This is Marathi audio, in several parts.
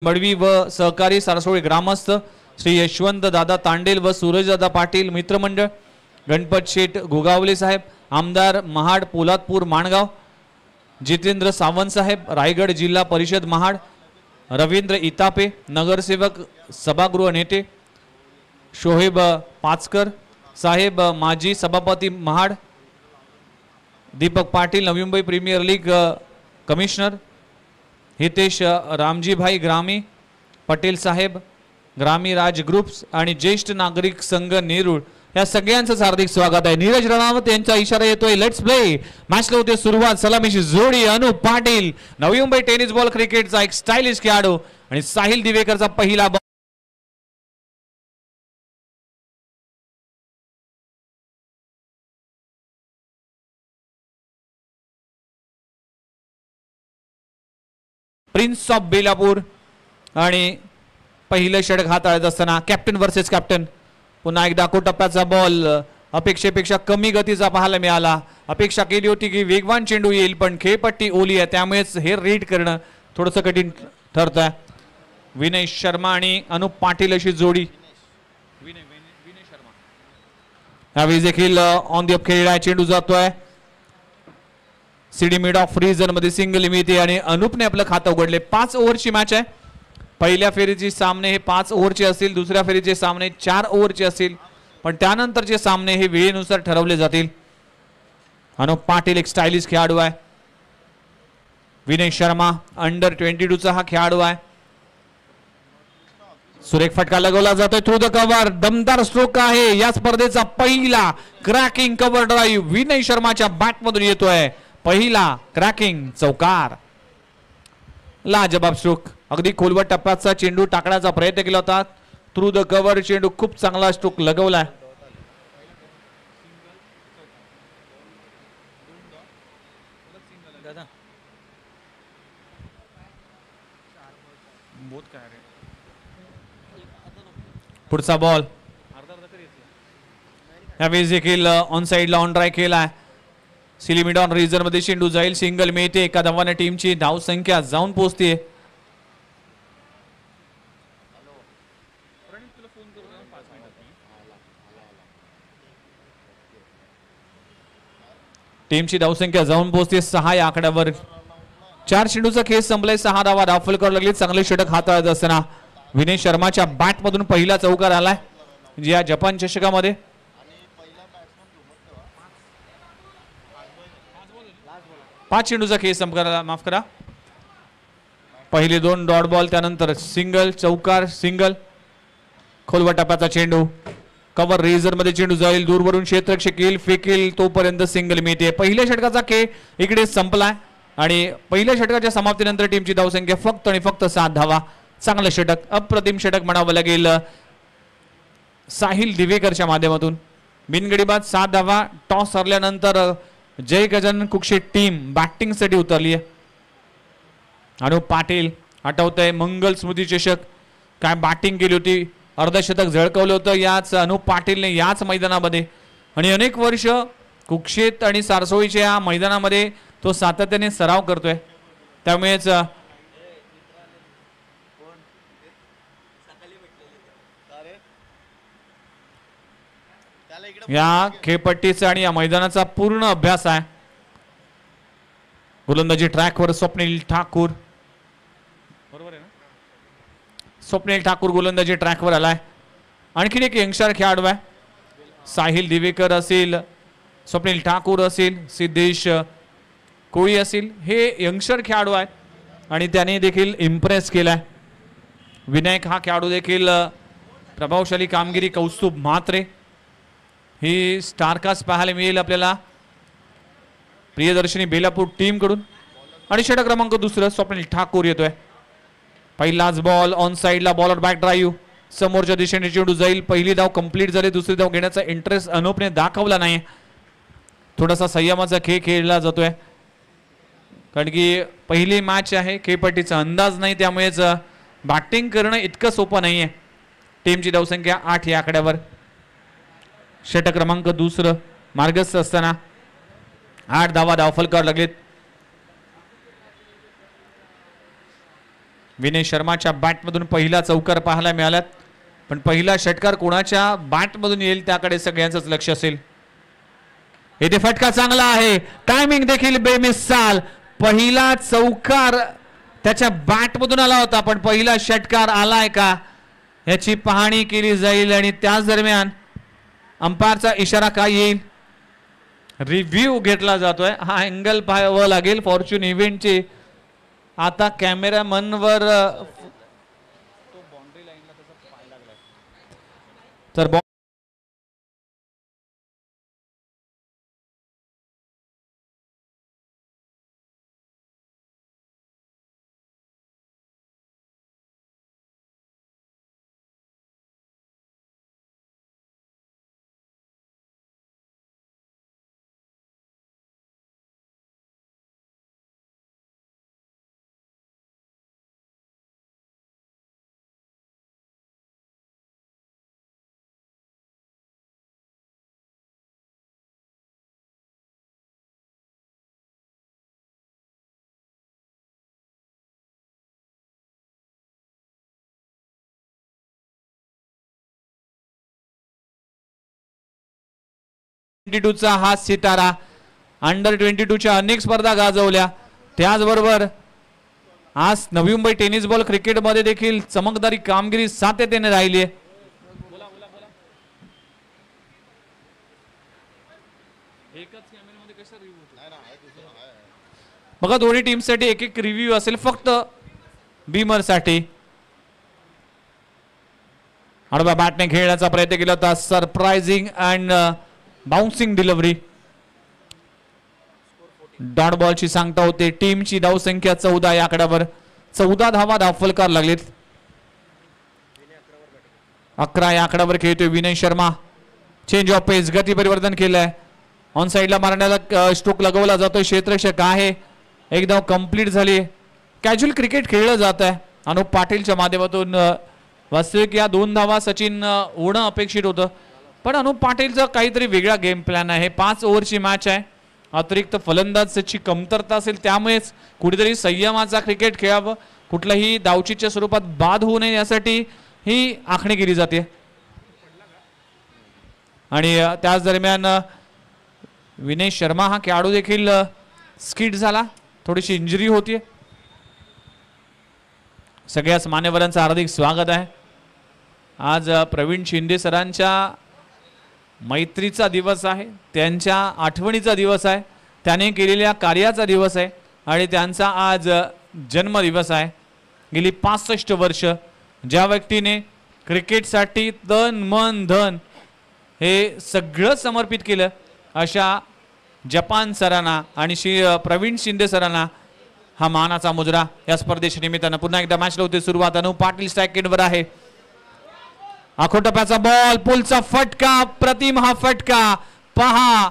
मडवी व सहकारी सारसोळी ग्रामस्थ श्री यशवंत दादा तांडेल व सूरज दादा पाटील मित्रमंडळ, गणपत शेठ गोगावले साहेब, आमदार महाड पोलादपूर माणगाव, जितेंद्र सावंत साहेब रायगड जिल्हा परिषद महाड, रवींद्र इतापे नगरसेवक सभागृह नेते, शोहेब पाचकर साहेब माजी सभापती Mahad, Deepak Patil Navi Mumbai premier league commissioner, Hitesh Ramjibhai ग्रामी, पटेल साहेब ग्रामी राज ग्रुप्स आणि ज्येष्ठ नागरिक संघ नेरूळ या सगळ्यांचं हार्दिक स्वागत आहे। नीरज रणावत यांचा इशारा येतोय, लेट्स प्ले। मॅचला होते सुरुवात। सलामीची जोडी अनु पाटील, नवी मुंबई टेनिस बॉल क्रिकेटचा एक स्टायलिश खेळाडू आणि साहिल दिवेकरचा पहिला बॉल। प्रिन्स ऑफ बेलापूर आणि पहिलं षटक हाताळत असताना कॅप्टन वर्सेस कॅप्टन। पुन्हा एकदा टप्प्याचा बॉल अपेक्षेपेक्षा कमी गतीचा पाहायला मिळाला। अपेक्षा केली होती की वेगवान चेंडू येईल, पण खेळपट्टी ओली आहे त्यामुळेच हे रीड करणं थोडंसं कठीण ठरतंय। विनय शर्मा आणि अनुप पाटील अशी जोडी। विनय शर्मा यावेळी देखील ऑन द अप खेळला, चेंडू जातोय सीडी मिड ऑफ फ्रीजन मध्ये सिंगल मिळते आणि अनुपने आपलं खातं उघडले। 5 ओव्हरची मॅच आहे। पहिल्या फेरीचे सामने हे 5 ओव्हरचे असतील, दुसऱ्या फेरीचे सामने 4 ओव्हरचे असतील, पण त्यानंतरचे सामने हे वेळेनुसार ठरवले जातील। अनुप पाटील एक स्टायलिश खेळाडू आहे। विनय शर्मा अंडर 22 चा हा खेळाडू आहे। सुरेख फटका लगवला जातोय थ्रू द कव्हर, दमदार स्ट्रोक आहे या स्पर्धेचा पहिला क्रॅकिंग कव्हर ड्राईव्ह विनय शर्माच्या बॅट मधून येतोय। पहिला क्रॅकिंग चौकार, लाजबाब स्ट्रोक। अगदी खोलवर टप्प्याचा चेंडू टाकण्याचा प्रयत्न केला होता, थ्रू द कव्हर चेंडू खूप चांगला स्ट्रोक लगवलाय। पुढचा बॉल यावेळी देखील ऑन साइडला ऑन ड्राय केलाय। सिलिमिडॉन रिजन मध्ये चेंडू जाईल, सिंगल मिळते। एका धावाने टीमची धाव संख्या जाऊन पोहोचते। टीमची धावसंख्या जाऊन पोहोचते 6 या आकड्यावर। 4 चेंडूचा खेळ संपलाय, 6 धावा दाखल करावं लागली। चांगले षटक हाताळत असताना विनय शर्माच्या बॅट मधून पहिला चौकार आलाय या जपान चषकामध्ये। 5 चेंडूचा खेळ संपला, माफ करा, पहिले 2 डॉट बॉल, त्यानंतर सिंगल चौकार सिंगल। खोलवर टप्प्याचा चेंडू कव्हर रेझर मध्ये चेंडू जाईल, दूरवरून क्षेत्ररक्षक येईल, फेकेल तोपर्यंत सिंगल मिळते। पहिल्या षटकाचा खेळ इकडे संपलाय आणि पहिल्या षटकाच्या समाप्तीनंतर टीमची धावसंख्या फक्त आणि फक्त 7 धावा। चांगलं षटक, अप्रतिम षटक म्हणावं लागेल साहिल दिवेकरच्या माध्यमातून। बिनगडीबाद 7 धावा। टॉस हरल्यानंतर जय गजानन कुक्षे टीम बॅटिंग साठी उतरली आहे। अनुप पाटील आठवतंय मंगल स्मृती चषक काय बॅटिंग केली होती, अर्धशतक झळकवलं होतं याच अनुप पाटीलने याच मैदानामध्ये, आणि अनेक वर्ष कुक्षेत आणि सारसोळीच्या या मैदानामध्ये तो सातत्याने सराव करतोय। त्यामुळेच या खेळपट्टीचा आणि या मैदानाचा पूर्ण अभ्यास आहे। गोलंदाजी ट्रॅकवर स्वप्नील ठाकूर, बरोबर आहे ना, स्वप्नील ठाकूर गोलंदाजी ट्रॅकवर आलाय। आणखीन एक यंगस्टर खेळाडू आहे, साहिल दिवेकर असेल, स्वप्नील ठाकूर असेल, सिद्धेश कोळी असेल, हे यंगस्टर खेळाडू आहेत आणि त्याने देखील इम्प्रेस केलाय। विनायक हा खेळाडू देखील प्रभावशाली कामगिरी, कौस्तुभ म्हात्रे ही स्टारकास्ट पाहायला मिळेल आपल्याला प्रियदर्शनी बेलापूर टीम कडून। आणि षटक क्रमांक 2 स्वप्नील ठाकूर येतोय। पहिलाच बॉल ऑन साइडला, बॉलर बॅक ड्राईव्ह, समोरच्या दिशेने चेंडू जाईल। पहिली धाव कंप्लीट झाली, दुसरी धाव घेण्याचा इंटरेस्ट अनुपने दाखवला नाही। थोडासा संयमाचा खेळ खेळला जातोय कारण की पहिली मॅच आहे, खेळपट्टीचा अंदाज नाही, त्यामुळेच बॅटिंग करणं इतकं सोपं नाहीये। टीमची धावसंख्या 8 या आकड्यावर। षटक क्रमांक 2 मार्गस्थ असताना 8 धावा धावफलकावर लागलेत। विनय शर्माच्या बॅटमधून पहिला चौकार पाहायला मिळाला, पण पहिला षटकार कोणाच्या बॅटमधून येईल त्याकडे सगळ्यांचंच लक्ष असेल. इथे फटका चांगला आहे, टायमिंग देखील बेमिसाल. पहिला चौकार त्याच्या बॅटमधून आला होता, पण पहिला षटकार आलाय का याची पाहणी केली जाईल आणि त्याच दरम्यान अंपायरचा इशारा काय येईल रिव्ह्यू घेतला जातोय. हा अँगल पाहावं लागेल फॉर्च्यून इव्हेंटची. आता कॅमेरामनवर तर चा हा सितारा अंडर 22च्या अनेक स्पर्धा गाजवल्या, त्याचबरोबर आज Navi Mumbai tennis ball cricket मध्ये देखील चमकदारी कामगिरी सातत्याने राहिली आहे. बघा दोन्ही टीमसाठी एक एक रिव्ह्यू असेल फक्त बीमर साठी. आडव्या बॅटने खेळण्याचा प्रयत्न केला होता, surprising and bouncing delivery. Dot बॉलची सांगता होते. टीमची धावसंख्या 14 या आकड्यावर 14 धावा धावफलकार लागलेत. 11 या आकड्यावर खेळतोय विनय शर्मा. चेंज ऑफ पेस, गती परिवर्तन केलंय. ऑन साइडला मारण्याला स्ट्रोक लगवला जातोय. क्षेत्ररक्षक आहे, एक धाव कंप्लीट झाली. कॅज्युअल क्रिकेट खेळलं जात आहे. अनुप पाटीलच्या माध्यमातून वास्तविक या 2 धावा सचिन होणं अपेक्षित होतं, पण अनुप पाटीलचा काहीतरी वेगळा गेम प्लॅन आहे. 5 ओव्हरची मॅच आहे, अतिरिक्त फलंदाजाची कमतरता असेल, त्यामुळेच कुठेतरी संयमाचा क्रिकेट खेळावं, कुठल्याही धावचीच्या स्वरूपात बाद होऊ नये यासाठी ही आखणी केली जाते. आणि त्याच दरम्यान विनय शर्मा हा खेळाडू देखील स्किड झाला, थोडीशी इंजुरी होती. सगळ्याच मान्यवरांचं हार्दिक स्वागत आहे. आज प्रवीण शिंदे सरांच्या मैत्रीचा दिवस आहे, त्यांच्या आठवणीचा दिवस आहे, त्याने केलेल्या कार्याचा दिवस आहे आणि त्यांचा आज जन्मदिवस आहे. गेली 65 वर्ष ज्या व्यक्तीने क्रिकेटसाठी तन मन धन हे सगळं समर्पित केलं, अशा जपान सरांना आणि प्रवीण शिंदे सरांना हा मानाचा मुजरा. या स्पर्धेच्या निमित्तानं पुन्हा एकदा मॅचला होते सुरुवात. अनुप पाटील स्ट्राईकवर आहे. आखो टप्प्याचा बॉल, पुलचा फटका, प्रतिम हा फटका. पहा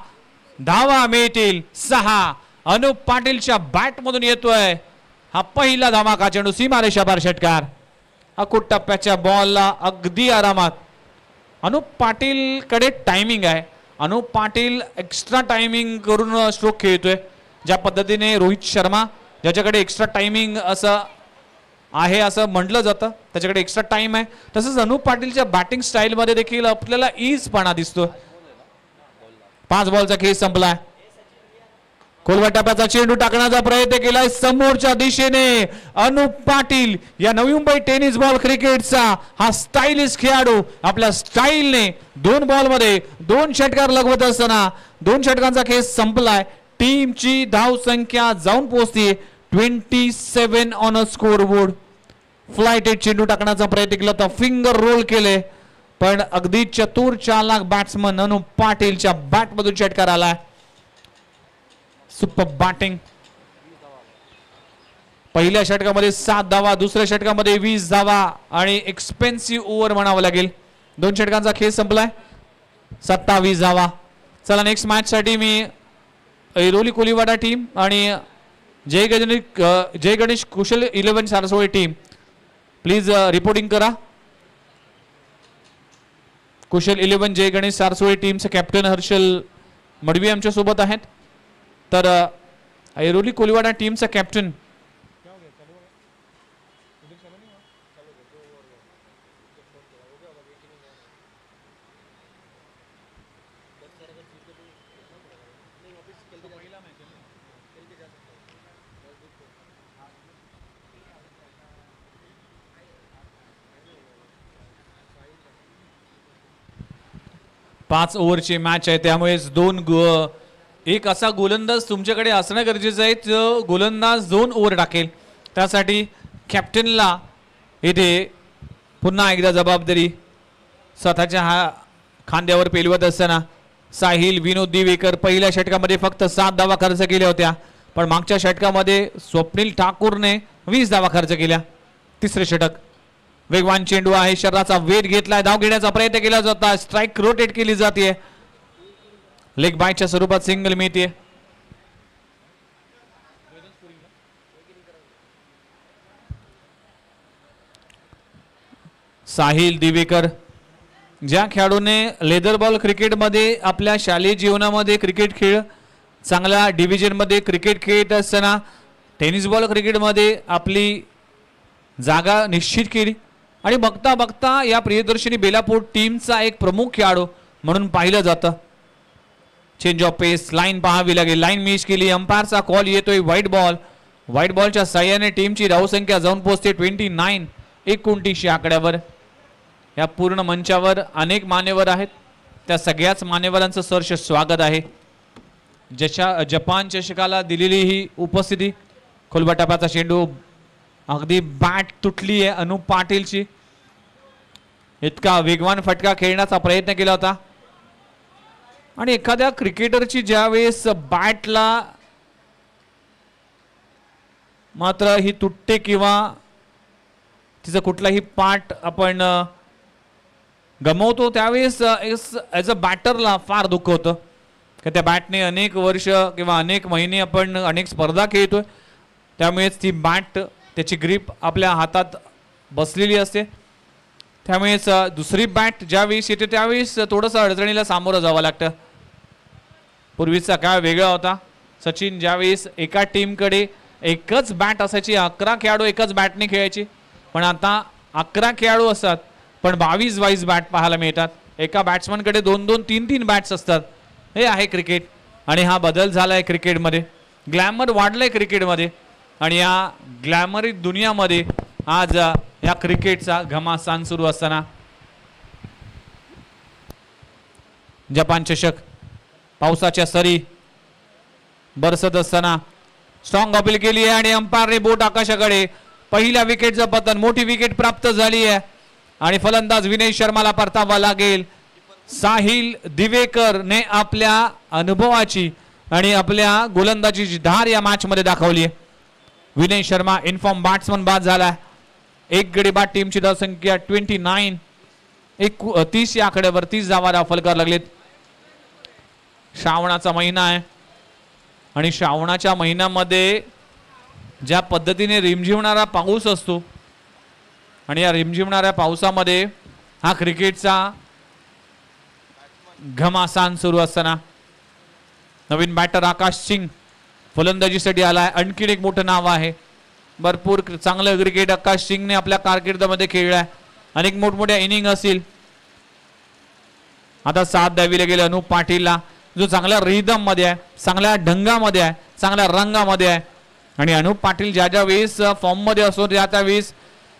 धावा मिळतील 6. अनुप पाटीलच्या बॅट मधून येतोय हा पहिला धमाका चेंडू, सीमारेषापार षटकार. आखो टप्प्याच्या बॉलला अगदी आरामात. अनुप पाटील कडे टायमिंग आहे. अनुप पाटील एक्स्ट्रा टायमिंग करून स्ट्रोक खेळतोय. ज्या पद्धतीने रोहित शर्मा ज्याच्याकडे एक्स्ट्रा टायमिंग असं आहे असं म्हटलं जातं, त्याच्याकडे एक्स्ट्रा टाइम आहे, तसंच अनुप पाटीलच्या बॅटिंग स्टाईल मध्ये देखील आपल्याला ईजपणा दिसतो. 5 बॉलचा खेळ संपलाय. खोलवर टप्प्याचा चेंडू टाकण्याचा प्रयत्न केलाय समोरच्या दिशेने. अनुप पाटील या नवी मुंबई टेनिस बॉल क्रिकेटचा हा स्टाइलिश खेळाडू आपल्या स्टाईलने 2 बॉलमध्ये 2 षटकार लगवत असताना 2 षटकांचा खेळ संपलाय. टीमची धाव संख्या जाऊन पोहोचते 27 on a score board. Flighted चेंडू टाकण्याचा प्रयत्न केला तर फिंगर रोल केले, पण अगदी चतुर चालाक बॅट्समन अनुप पाटीलच्या बॅट मधून षटकार आलाय. Super batting. पहिल्या षटकामध्ये 7 धावा, दुसऱ्या षटकामध्ये 20 धावा आणि एक्सपेन्सिव्ह ओव्हर म्हणावं लागेल. 2 षटकांचा खेळ संपलाय, 27 धावा. चला नेक्स्ट मॅच साठी मी ऐरोली कोलीवाडा टीम आणि जय गणेश कुशल 11 सारसोळे टीम प्लीज रिपोर्टिंग करा. कुशल 11 जय गणेश सारसोळे टीमचे कॅप्टन हर्षल मडवी आमच्या सोबत आहेत, तर ऐरोली कोलीवाडा टीमचा कॅप्टन 5 ओव्हरची मॅच आहे, त्यामुळेच एक असा गोलंदाज तुमच्याकडे असणं गरजेचं आहे जो गोलंदाज 2 ओव्हर टाकेल. त्यासाठी कॅप्टनला इथे पुन्हा एकदा जबाबदारी स्वतःच्या खांद्यावर पेलवत असताना साहिल विनोद दिवेकर पहिल्या षटकामध्ये फक्त 7 धावा खर्च केल्या होत्या, पण मागच्या षटकामध्ये स्वप्नील ठाकूरने 20 धावा खर्च केल्या. तिसरे षटक वेगवान चेंडू आहे, शरीराचा वेध घेतलाय, धाव घेण्याचा प्रयत्न केला जातो, स्ट्राइक रोटेट केली जाते, लेग बायच्या स्वरूपात सिंगल मिळते. साहिल दिवेकर ज्या खेळाडूने लेदर बॉल क्रिकेटमध्ये आपल्या शालेय जीवनामध्ये क्रिकेट खेळ चांगल्या डिव्हिजनमध्ये क्रिकेट खेळत असताना टेनिस बॉल क्रिकेटमध्ये आपली जागा निश्चित केली आणि बघता बघता या प्रियदर्शनी बेलापूर टीमचा एक प्रमुख खेळाडू म्हणून पाहिलं जातं. चेंज ऑफ पेस, लाईन पाहावी लागेल, लाईन मिस केली, अंपायरचा कॉल येतोय व्हाईट बॉल. व्हाईट बॉलच्या साह्याने टीमची धावसंख्या जाऊन पोहोचते 29 29 आकड्यावर. या पूर्ण मंचावर अनेक मान्यवर आहेत, त्या सगळ्याच मान्यवरांचं सहर्ष स्वागत आहे. जपान चषकाला दिलेली ही उपस्थिती. खोलबटापाचा चेंडू, अगदी बॅट तुटली आहे अनुप पाटीलची, इतका वेगवान फटका खेळण्याचा प्रयत्न केला होता. आणि एखाद्या क्रिकेटरची ज्यावेळेस बॅटला मात्र ही तुटते किंवा तिचा कुठलाही पार्ट आपण गमवतो त्यावेळेस ॲज अ बॅटरला फार दुःख होतं की त्या बॅटने अनेक वर्ष किंवा अनेक महिने आपण अनेक स्पर्धा खेळतोय, त्यामुळेच ती बॅट त्याची ग्रीप आपल्या हातात बसलेली असते. त्यामुळेच दुसरी बॅट ज्यावेळेस येते त्यावेळेस थोडंसं अडचणीला सामोरं जावं लागतं. पूर्वीचा काळ वेगळा होता. सचिन ज्यावेळेस एका टीमकडे एकच बॅट असायची, 11 खेळाडू एकाच बॅटने खेळायचे, पण आता 11 खेळाडू असतात पण 22 बॅट पाहायला मिळतात. एका बॅट्समनकडे 2 3 बॅट्स असतात. हे आहे क्रिकेट आणि हा बदल झालाय क्रिकेटमध्ये. ग्लॅमर वाढलंय क्रिकेटमध्ये आणि या ग्लॅमरी दुनियामध्ये आज या क्रिकेटचा घमासान सुरू असताना जपान चषक पावसाच्या सरी बरसत असताना स्ट्रॉंग अपील केली आहे आणि अंपायरने बोट आकाशाकडे. पहिल्या विकेटचं पतन, मोठी विकेट प्राप्त झाली आहे आणि फलंदाज विनय शर्माला परतावा लागेल. साहिल दिवेकर ने आपल्या अनुभवाची आणि आपल्या गोलंदाजीची धार या मॅच मध्ये दाखवली आहे. विनय शर्मा इन्फॉर्म बॅट्समन बाद झाला. एक गडी बाद, टीमची धावसंख्या 29 30 या आकड्यावर 30 धावा दाखल करायला लागलेत. श्रावणाचा महिना आहे आणि श्रावणाच्या महिन्यामध्ये ज्या पद्धतीने रिमझिमणारा पाऊस असतो आणि या रिमझिमणाऱ्या पावसामध्ये हा क्रिकेटचा घमासान सुरू असताना नवीन बॅटर आकाश सिंग फलंदाजीसाठी आलाय. आणखीन एक मोठं नाव आहे. भरपूर चांगलं क्रिकेट आकाश सिंगने आपल्या कारकिर्दीमध्ये खेळलाय. अनेक मोठमोठ्या इनिंग असतील. आता साथ द्यावी लागेल अनुप पाटीलला, जो चांगल्या रिदम मध्ये आहे, चांगल्या ढंगामध्ये आहे, चांगल्या रंगामध्ये आहे. आणि अनुप पाटील ज्या वेळेस फॉर्म मध्ये असतो त्या वेळेस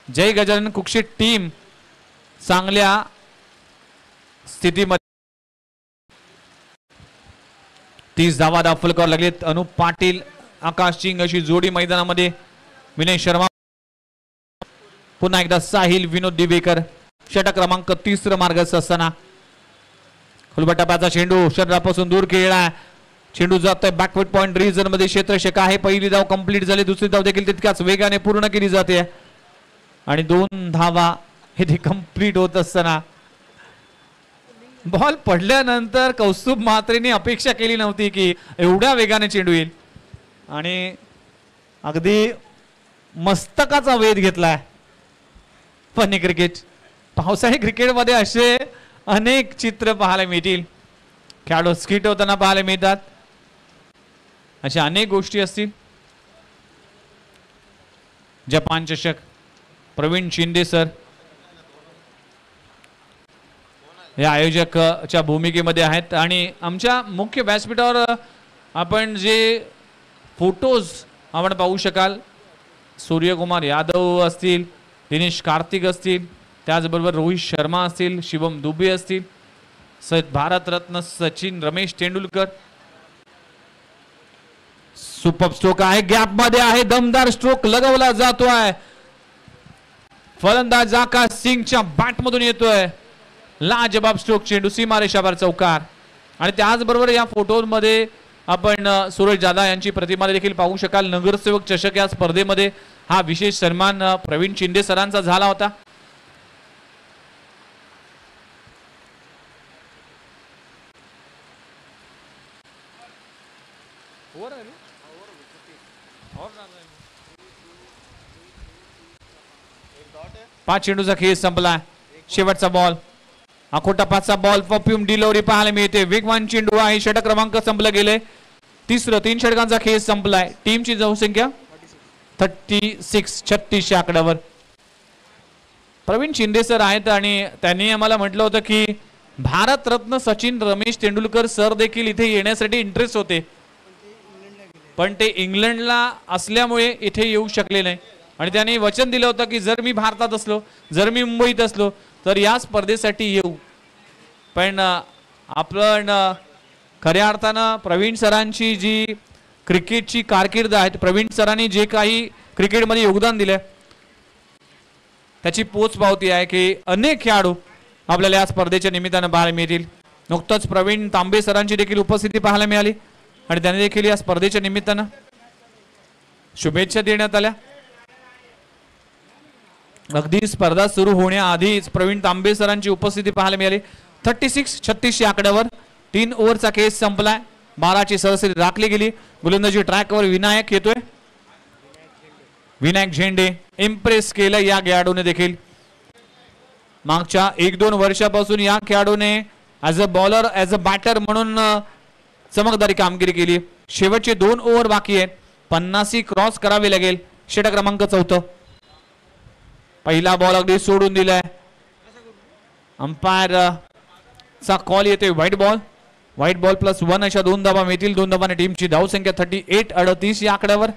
जय गजानन कुक्षी टीम चांगल्या स्थितीमध्ये. 30 धावा दाखल करावं लागलेत. अनुप पाटील आकाश सिंग अशी जोडी मैदानामध्ये. विनय शर्मा, पुन्हा एकदा साहिल विनोद दिवेकर. षटक क्रमांक 30 मार्गस्थ असताना खुलबटापाचा चेंडू शरीरापासून दूर खेळला. चेंडू जातोय बॅकवर्ड पॉइंट रिजन मध्ये, क्षेत्ररक्षक आहे. पहिली धाव कंप्लीट झाली, दुसरी धाव देखील तितक्याच वेगाने पूर्ण केली जाते आणि 2 धावा हे कंप्लीट होत असताना बॉल पडल्यानंतर कौस्तुभ म्हात्रेंनी अपेक्षा केली नव्हती की एवढ्या वेगाने चेंडू येईल आणि अगदी मस्तकाचा वेध घेतलाय. फनी क्रिकेट, पावसाळी क्रिकेटमध्ये असे अनेक चित्र पाहायला मिळतील. खेळाडू स्किट होताना पाहायला मिळतात, अशा अनेक गोष्टी असतील. जपान चषक प्रवीण शिंदे सर या आयोजकाच्या भूमिकेमध्ये आहेत आणि आमच्या मुख्य व्यासपीठावर आपण जे फोटोज आपण पाहू शकाल, सूर्यकुमार यादव असतील, दिनेश कार्तिक असतील, त्याचबरोबर रोहित शर्मा असतील, शिवम दुबे असतील, भारतरत्न सचिन रमेश तेंडुलकर. सुपर स्ट्रोक आहे, गॅप मध्ये आहे, दमदार स्ट्रोक लगवला जातोय. फलंदाज आकाश सिंगच्या बॅट मधून येतोय लाजबाब स्ट्रोक, चेंडू सीमारेषावर चौकार. आणि त्याचबरोबर या फोटोमध्ये आपण सूरज दादा यांची प्रतिमा देखील पाहू शकाल. नगरसेवक चषक या स्पर्धेमध्ये हा विशेष सन्मान प्रवीण शिंदे सरांचा झाला होता. पाच चेंडूचा खेळ संपला. शेवटचा बॉल, अकोटा पाचचा बॉल, परफ्यूम डिलिव्हरी पाहायला मिळते. वेगवान चेंडू आहे, षटक क्रमांक संपला गेले. तिसरं 3 षटकांचा खेळ संपलाय. टीमची धावसंख्या 36, 36 या आकड्यावर. प्रवीण शिंदे सर आहेत आणि त्यांनी आम्हाला म्हटलं होतं की भारतरत्न सचिन रमेश तेंडुलकर सर देखील इथे येण्यासाठी इंटरेस्ट होते, पण ते इंग्लंडला असल्यामुळे इथे येऊ शकले नाही. आणि त्यांनी वचन दिलं होतं की जर मी भारतात असलो, जर मी मुंबईत असलो तर या स्पर्धेसाठी येऊ. पण आपण खऱ्या अर्थानं प्रवीण सरांची जी क्रिकेटची कारकीर्द आहे, प्रवीण सरांनी जे काही क्रिकेटमध्ये योगदान दिले त्याची पोचपावती आहे की अनेक खेळाडू आपल्याला या स्पर्धेच्या निमित्तानं पाहायला मिळतील. नुकतंच प्रवीण तांबे सरांची देखील उपस्थिती पाहायला मिळाली आणि त्यांनी देखील या स्पर्धेच्या निमित्तानं शुभेच्छा देण्यात आल्या. अगदी स्पर्धा सुरू होण्याआधीच प्रवीण तांबे सरांची उपस्थिती पाहायला मिळाली. 36, 36 या आकड्यावर 3 ओव्हरचा खेळ संपलाय. 12ची सरासरी राखली गेली. गोलंदाजी ट्रॅकवर विनायक येतोय. विनायक झेंडे इम्प्रेस केलं या खेळाडूने देखील. मागच्या 1-2 वर्षापासून या खेळाडूने as a bowler, as a batter म्हणून चमकदारी कामगिरी केली. शेवटचे 2 ओव्हर बाकी आहेत. 50 क्रॉस करावे लागेल. षटक क्रमांक 4. पहिला बॉल अगदी सोडून दिलाय. अंपायर चा कॉल येतोय व्हाईट बॉल. व्हाईट बॉल +1 अशा 2 धावा मिळतील. 2 धावाने टीमची धावसंख्या 38, 38 या आकड्यावर.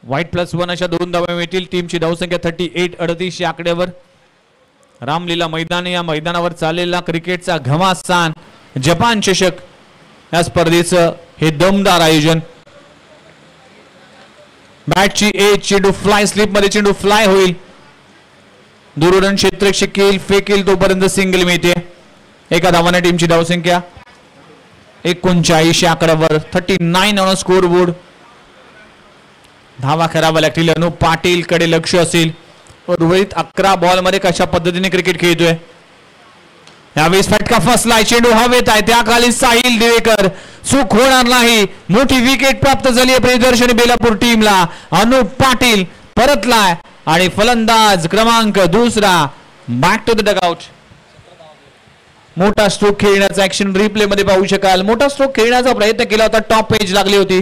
व्हाईट +1 अशा 2 धावा मिळतील. टीमची धावसंख्या 38, 38 या आकड्यावर. रामलीला मैदान, या मैदानावर चाललेला क्रिकेटचा घमासान जपान चषक या स्पर्धेचं हे दमदार आयोजन. बॅटची एज, चेंडू फ्लाय स्लिप मध्ये चेंडू फ्लाय होईल. दूरदर्शन क्षेत्र शिकेल, फेकेल तोपर्यंत सिंगल मिळते. एका धावाने टीमची धावसंख्या 39 आकड्यावर. 39 ऑन स्कोर बोर्ड. धावा करावा लागतील. अनुप पाटील कडे लक्ष असेल. उर्वरित 11 बॉल मध्ये कशा पद्धतीने क्रिकेट खेळतोय. यावेळेस फटका फसलाय, चेंडू हवेत आहे. त्याखाली साहिल दिवेकर, चूक होणार नाही. मोठी विकेट प्राप्त झाली आहे प्रियदर्शनी बेलापूर टीमला. अनुप पाटील परतलाय आणि फलंदाज क्रमांक 2 बॅक टू द डगआउट. मोठा स्ट्रोक खेळण्याचा ऍक्शन रिप्ले मध्ये पाहू शकाल. मोठा स्ट्रोक खेळण्याचा प्रयत्न केला होता, टॉप एज लागली होती.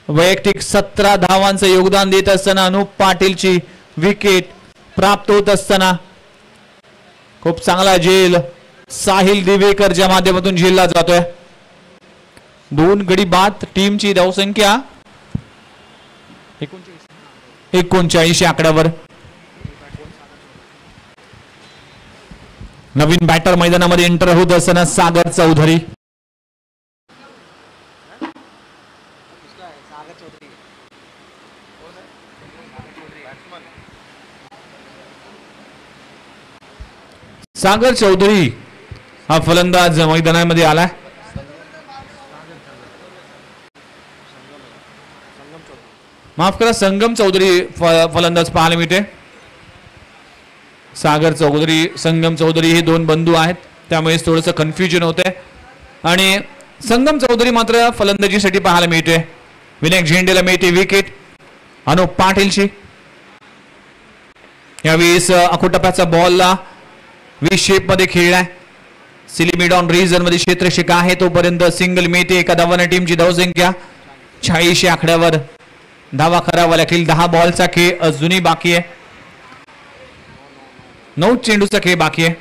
वैयक्तिक 17 धावांचं योगदान देत असताना अनुप पाटीलची विकेट प्राप्त होत असताना खूप चांगला झेल साहिल दिवेकरच्या माध्यमातून झेलला जातोय. 2 गडी बाद. टीमची धावसंख्या 39 आकड्यावर. नवीन बॅटर मैदानामध्ये एंटर होत असताना सागर चौधरी. सागर चौधरी हा फलंदाज मैदानामध्ये आलाय. माफ करा, संगम चौधरी फलंदाज पाहायला मिळते. सागर चौधरी, संगम चौधरी हे 2 बंधू आहेत, त्यामुळे थोडंसं कन्फ्युजन होतंय. आणि संगम चौधरी मात्र फलंदाजीसाठी पाहायला मिळते. विनायक झेंडेला मिळते विकेट. अनुप पाटीलची यावेळेस अकोटाप्याचा बॉलला वी शेप मध्ये खेळलाय. सिली ऑन रिजन मध्ये क्षेत्ररक्षक आहे तोपर्यंत सिंगल मिळते. एका धावाने टीमची धावसंख्या 46 आकड्यावर. धावा करावा लागतील. 10 बॉलचा खेळ अजूनही बाकी आहे. 9 चेंडूचा खेळ बाकी आहे.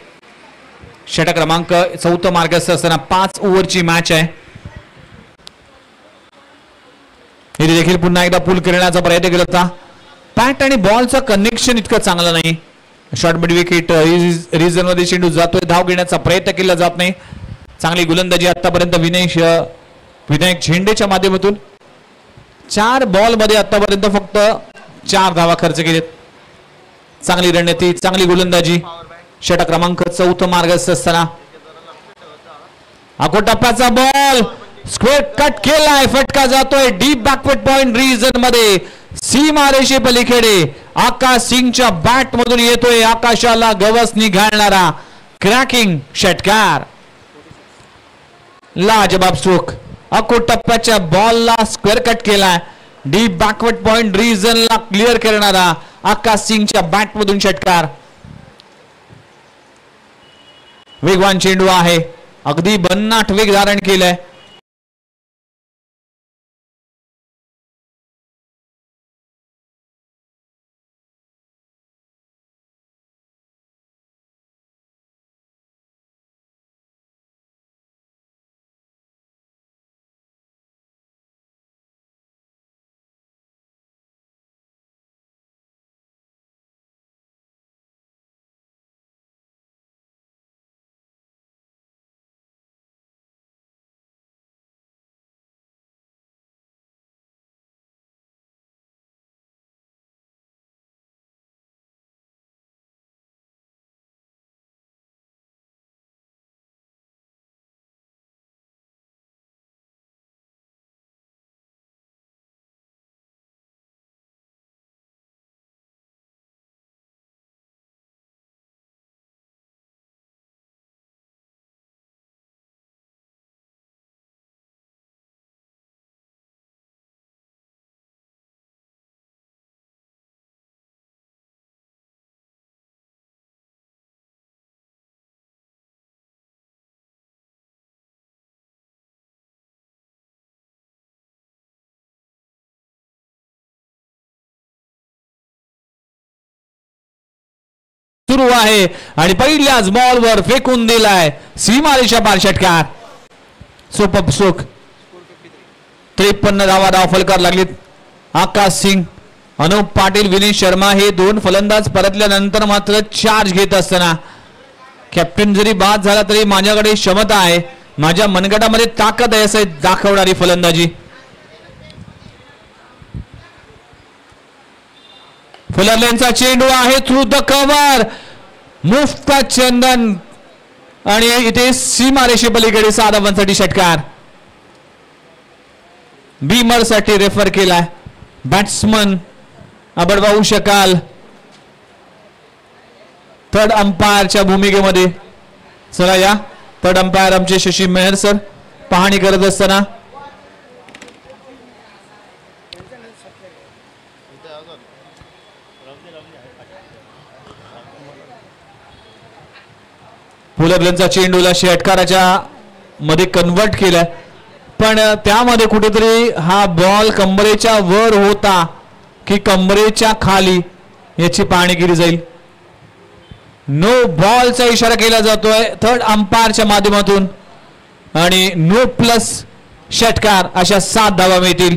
षटक क्रमांक 4 मार्गास असताना 5 ओव्हरची मॅच आहे. इथे देखील पुन्हा एकदा पुल करण्याचा प्रयत्न केला होता. पॅट आणि बॉलचं कनेक्शन इतकं चांगलं नाही. शॉर्ट मिड विकेट रिजन मध्ये चेंडू जातोय. धाव घेण्याचा प्रयत्न केला जात नाही. चांगली गोलंदाजी आतापर्यंत विनायक झेंडेच्या माध्यमातून 4 बॉल मध्ये आतापर्यंत फक्त 4 धावा खर्च केलेत. चांगली रणनीती, चांगली गोलंदाजी. षटक क्रमांक 4 मार्गस्थ असताना आखो टप्प्याचा बॉल स्क्वेअर कट केलाय. फटका जातोय डीप बॅकवर्ड पॉइंट रिजन मध्ये. सीमारेषे पलीकडे आकाश सिंगच्या बॅट मधून येतोय आकाशाला गवसनी घालणारा क्रॅकिंग षटकार. लाजबाब स्ट्रोक. आखो टप्प्याच्या बॉलला स्क्वेअर कट केलाय. डीप बॅकवर्ड पॉइंट रिजनला क्लिअर करणारा आकाश सिंगच्या बॅट मधून षटकार. वेगवान चेंडू आहे. अगदी भन्नाट वेग धारण केलंय. सुरू आहे आणि पहिल्याच बॉलवर फेकून दिलाय सीमारेषा पार षटकार. Super stroke. 53 धावा धाव फलकार लागलीत. आकाश सिंग, अनुप पाटील, विनेश शर्मा हे 2 फलंदाज परतल्यानंतर मात्र चार्ज घेत असताना कॅप्टन जरी बाद झाला तरी माझ्याकडे क्षमता आहे, माझ्या मनगटामध्ये ताकद आहे असं दाखवणारी फलंदाजी. फुलरलेनचा चेंडू आहे थ्रू द कव्हर. मुफ्ता चंदन आणि इथे सीमारेषे पलीकडे 6 धावांसाठी षटकार. बीमर साठी रेफर केलाय. बॅट्समन अबडवाऊ शकाल थर्ड अंपायरच्या भूमिकेमध्ये. चला या थर्ड अंपायर आमचे शशी मेहर सर पाहणी करत असताना पुलरलेनचा चेंडूला षटकाराच्या मध्ये कन्वर्ट केलाय, पण त्यामध्ये कुठेतरी हा बॉल कंबरेच्या वर होता की कंबरेच्या खाली याची पाहणी केली जाईल. नो बॉलचा इशारा केला जातोय थर्ड अंपायरच्या माध्यमातून आणि नो प्लस षटकार. अशा 7 धावा मिळतील.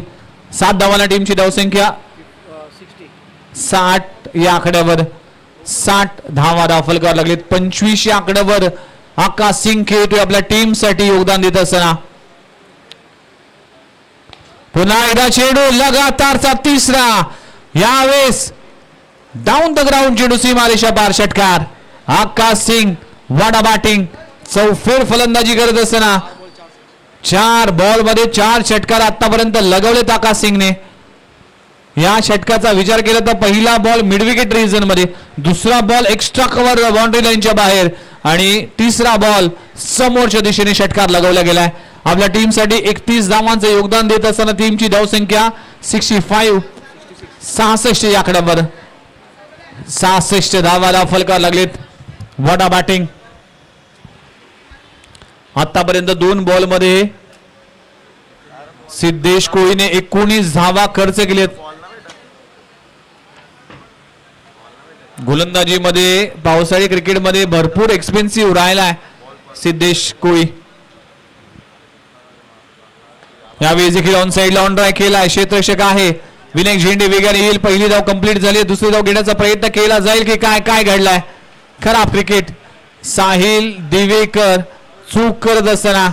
7 धावांना टीमची धावसंख्या 60 या आकड्यावर. 60 धावा दाखल करावे लागलेत. 25 या आकड्यावर आकाश सिंग खेळतोय आपल्या टीम साठी योगदान देत असताना. पुन्हा एकदा चेंडू लगातारचा 3रा. यावेळेस डाऊन द ग्राउंड चेंडू सीमारेषा पार षटकार. आकाश सिंग वाडा बॅटिंग चौफेर फलंदाजी करत असताना 4 बॉल मध्ये 4 षटकार आतापर्यंत लगवलेत आकाश सिंगने. या षटकाचा विचार केला तर पहिला बॉल मिड विकेट रिजन मध्ये, दुसरा बॉल एक्स्ट्रा कव्हर बाउंड्री लाईनच्या बाहेर आणि तिसरा बॉल समोरच्या दिशेने षटकार लगवला गेलाय. आपल्या टीम साठी 31 धावांचं योगदान देत असताना टीमची धावसंख्या 66 या आकड्यावर. 66 धावाला फलकार लागलेत. वॉटा बॅटिंग. आतापर्यंत 2 बॉल मध्ये सिद्धेश कोळीने 19 धावा खर्च केलेत. गोलंदाजीमध्ये पावसाळी क्रिकेटमध्ये भरपूर एक्सपेन्सिव्ह राहिलाय सिद्धेश कोळी. यावेळी देखील ऑन साइडला ऑन ड्राय केला. क्षेत्ररक्षक आहे विनायक झेंडे वेगाने येईल. पहिली धाव कंप्लीट झाली. दुसरी धाव घेण्याचा प्रयत्न केला जाईल की काय काय घडलाय. खराब क्रिकेट. साहिल दिवेकर चूक करत असताना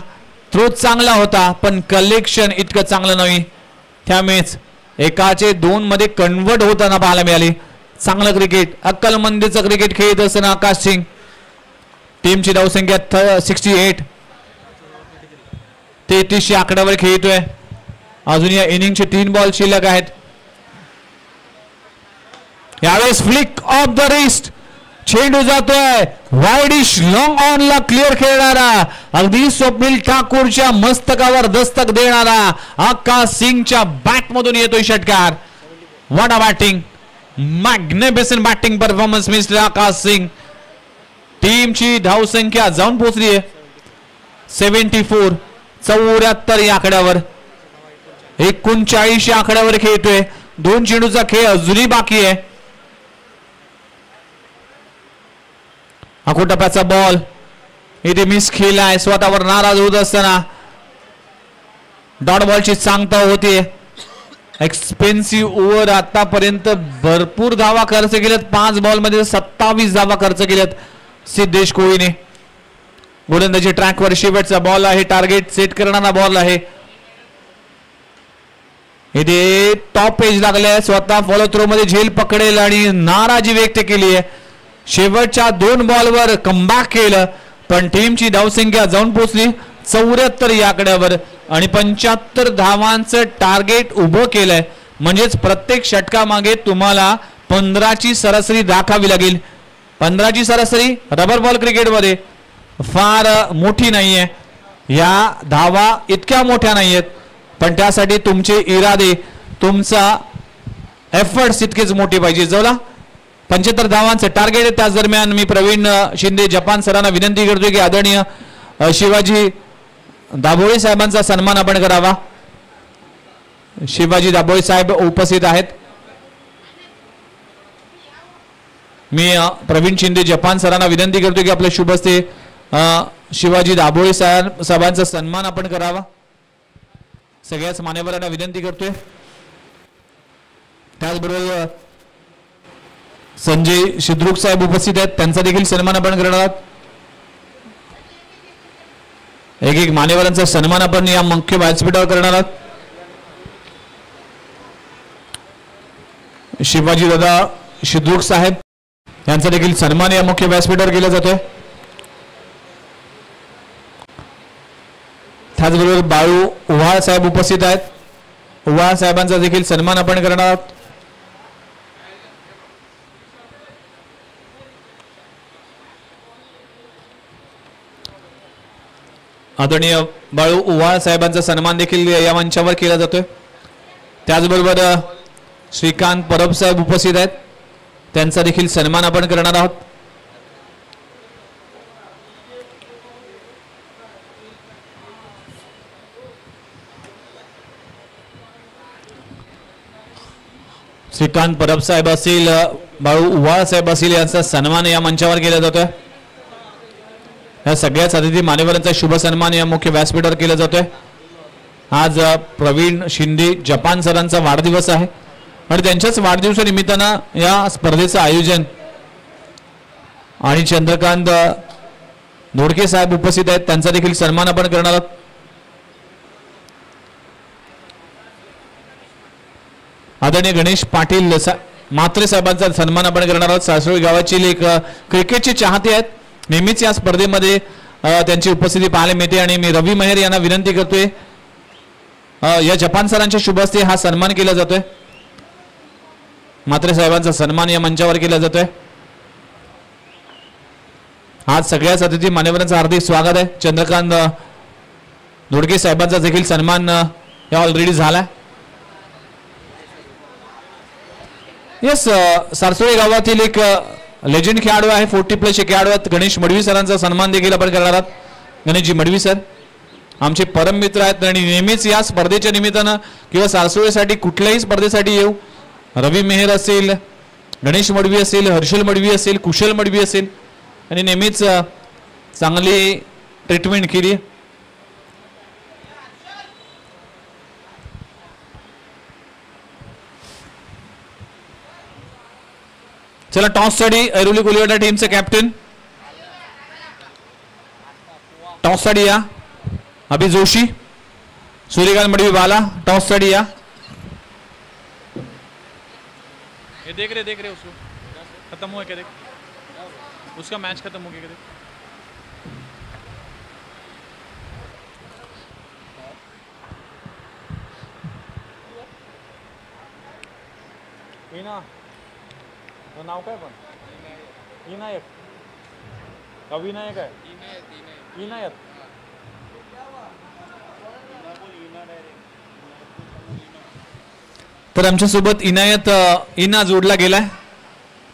थ्रो चांगला होता पण कलेक्शन इतकं चांगलं नाही. त्यामुळेच एकाचे 2 मध्ये कन्वर्ट होताना पाहायला मिळाले. चांगलं क्रिकेट अक्कलमंदीचं क्रिकेट खेळत असताना आकाश सिंग. टीमची धावसंख्या 68. 33 आकड्यावर खेळतोय. अजून या इनिंगचे 3 बॉल शिल्लक आहेत. यावेळेस फ्लिक ऑफ द रिस्ट. चेंडू जातोय वाईडिश लॉंग ऑन ला क्लिअर खेळणारा अगदी स्वप्नील ठाकूरच्या मस्तकावर दस्तक देणारा आकाश सिंगच्या बॅट मधून येतोय षटकार. What a batting. Magnificent batting performance mister Akash Singh. टीमची धावसंख्या जाऊन पोहोचली आहे 74. 74 या आकड्यावर. 39 आकड्यावर खेळतोय. 2 चेंडूचा खेळ अजूनही बाकी आहे. टप्प्याचा बॉल इथे मिस केलाय. स्वतःवर नाराज होत असताना डॉट बॉलची सांगता होते. Expensive over. आतापर्यंत भरपूर धावा खर्च केल्यात. 5 बॉल मध्ये 27 धावा खर्च केल्यात सिद्धेश कोहलीने. गोलंदाजी ट्रॅकवर शेवटचा बॉल आहे. टार्गेट सेट करणारा बॉल आहे. इथे टॉप पेज लागले. स्वतः फॉलो थ्रो मध्ये झेल पकडेल आणि नाराजी व्यक्त केली आहे. शेवटच्या 2 बॉलवर कमबॅक केलं पण टीमची धावसंख्या जाऊन पोहोचली 74 या आकड्यावर आणि 75 धावांचं टार्गेट उभं केलंय. म्हणजेच प्रत्येक षटकामागे तुम्हाला 15ची सरासरी दाखावी लागेल. 15ची सरासरी रबर बॉल क्रिकेटमध्ये फार मोठी नाहीये. या धावा इतक्या मोठ्या नाहीयेत पण त्यासाठी तुमचे इरादे तुमचा एफर्ट्स इतकेच मोठे पाहिजे. जवळा 75 धावांचं टार्गेट आहे. त्याच दरम्यान मी प्रवीण शिंदे जपान सरांना विनंती करतोय की आदरणीय शिवाजी दाभोळे साहेबांचा सन्मान आपण करावा. शिवाजी दाभोळे साहेब उपस्थित आहेत. मी प्रवीण शिंदे जपान सरांना विनंती करतोय की आपल्या शुभ हस्ते शिवाजी दाभोळे साहेबांचा सन्मान आपण करावा. सगळ्याच मान्यवरांना विनंती करतोय. त्याचबरोबर संजय शिद्रुक साहेब उपस्थित आहेत. त्यांचा देखील सन्मान आपण करणार आहोत. एक मान्यवरांचा सन्मान आपण या मुख्य व्यासपीठावर करणार आहोत. शिवाजी दादा शिद्रुक साहेब यांचा देखील सन्मान या मुख्य व्यासपीठावर केला जातोय. त्याचबरोबर बाळू उव्हाळ साहेब उपस्थित आहेत. उव्हाळ साहेबांचा देखील सन्मान आपण करणार आहोत. आदरणीय बाळू उव्हाळ साहेबांचा सन्मान देखील या मंचावर केला जातोय. त्याचबरोबर श्रीकांत परब साहेब उपस्थित आहेत. त्यांचा देखील सन्मान आपण करणार आहोत. श्रीकांत परब साहेब असतील बाळू उव्हाळ साहेब असतील यांचा सन्मान या मंचावर केला जातोय. या सगळ्याच अतिथी मान्यवरांचा शुभ सन्मान या मुख्य व्यासपीठावर केला जातोय. आज प्रवीण शिंदे जपान सरांचा वाढदिवस आहे आणि त्यांच्याच वाढदिवसानिमित्तानं या स्पर्धेचं आयोजन आणि चंद्रकांत धोडके साहेब उपस्थित आहेत. त्यांचा देखील सन्मान आपण करणार आहोत. आदरणीय गणेश पाटील म्हात्रे साहेबांचा सन्मान आपण करणार आहोत. सासरोळी गावातील एक क्रिकेटचे चाहते आहेत. नेहमीच या स्पर्धेमध्ये त्यांची उपस्थिती पाहायला मिळते आणि मी रवी मेहर यांना विनंती करतोय या जपान सरांच्या शुभ हस्ते हा सन्मान केला जातोय. म्हात्रे साहेबांचा सन्मान या मंचावर केला जातोय. आज सगळ्याच अतिथी मान्यवरांचं हार्दिक स्वागत आहे. चंद्रकांत धोडके साहेबांचा देखील सन्मान या ऑलरेडी झालाय. येस सारसोळी गावातील एक लेजंड खेळाडू आहे. 40+ खेळाडू आहेत. गणेश मडवी सरांचा सन्मान देखील आपण करणार आहोत. गणेशजी मडवी सर आमचे परम मित्र आहेत आणि नेहमीच या स्पर्धेच्या निमित्तानं किंवा सारसोळीसाठी कुठल्याही स्पर्धेसाठी येऊ. रवी मेहर असेल, गणेश मडवी असेल, हर्षल मडवी असेल, कुशल मडवी असेल आणि नेहमीच चांगली ट्रीटमेंट केली. चला टॉस साठी ऐरोली कोलिवाडा टीमचे कॅप्टन टॉस साठी या अभि जोशी सूर्यकांत मडवीवाला टॉस साठी या ये देख रहे उसको खत्म हुआ क्या देख उसका मैच खत्म हो गया क्या देख नाव काय पण इनायत का विनायक आहे इनायत तर आमच्या सोबत इनायत इना जोडला गेलाय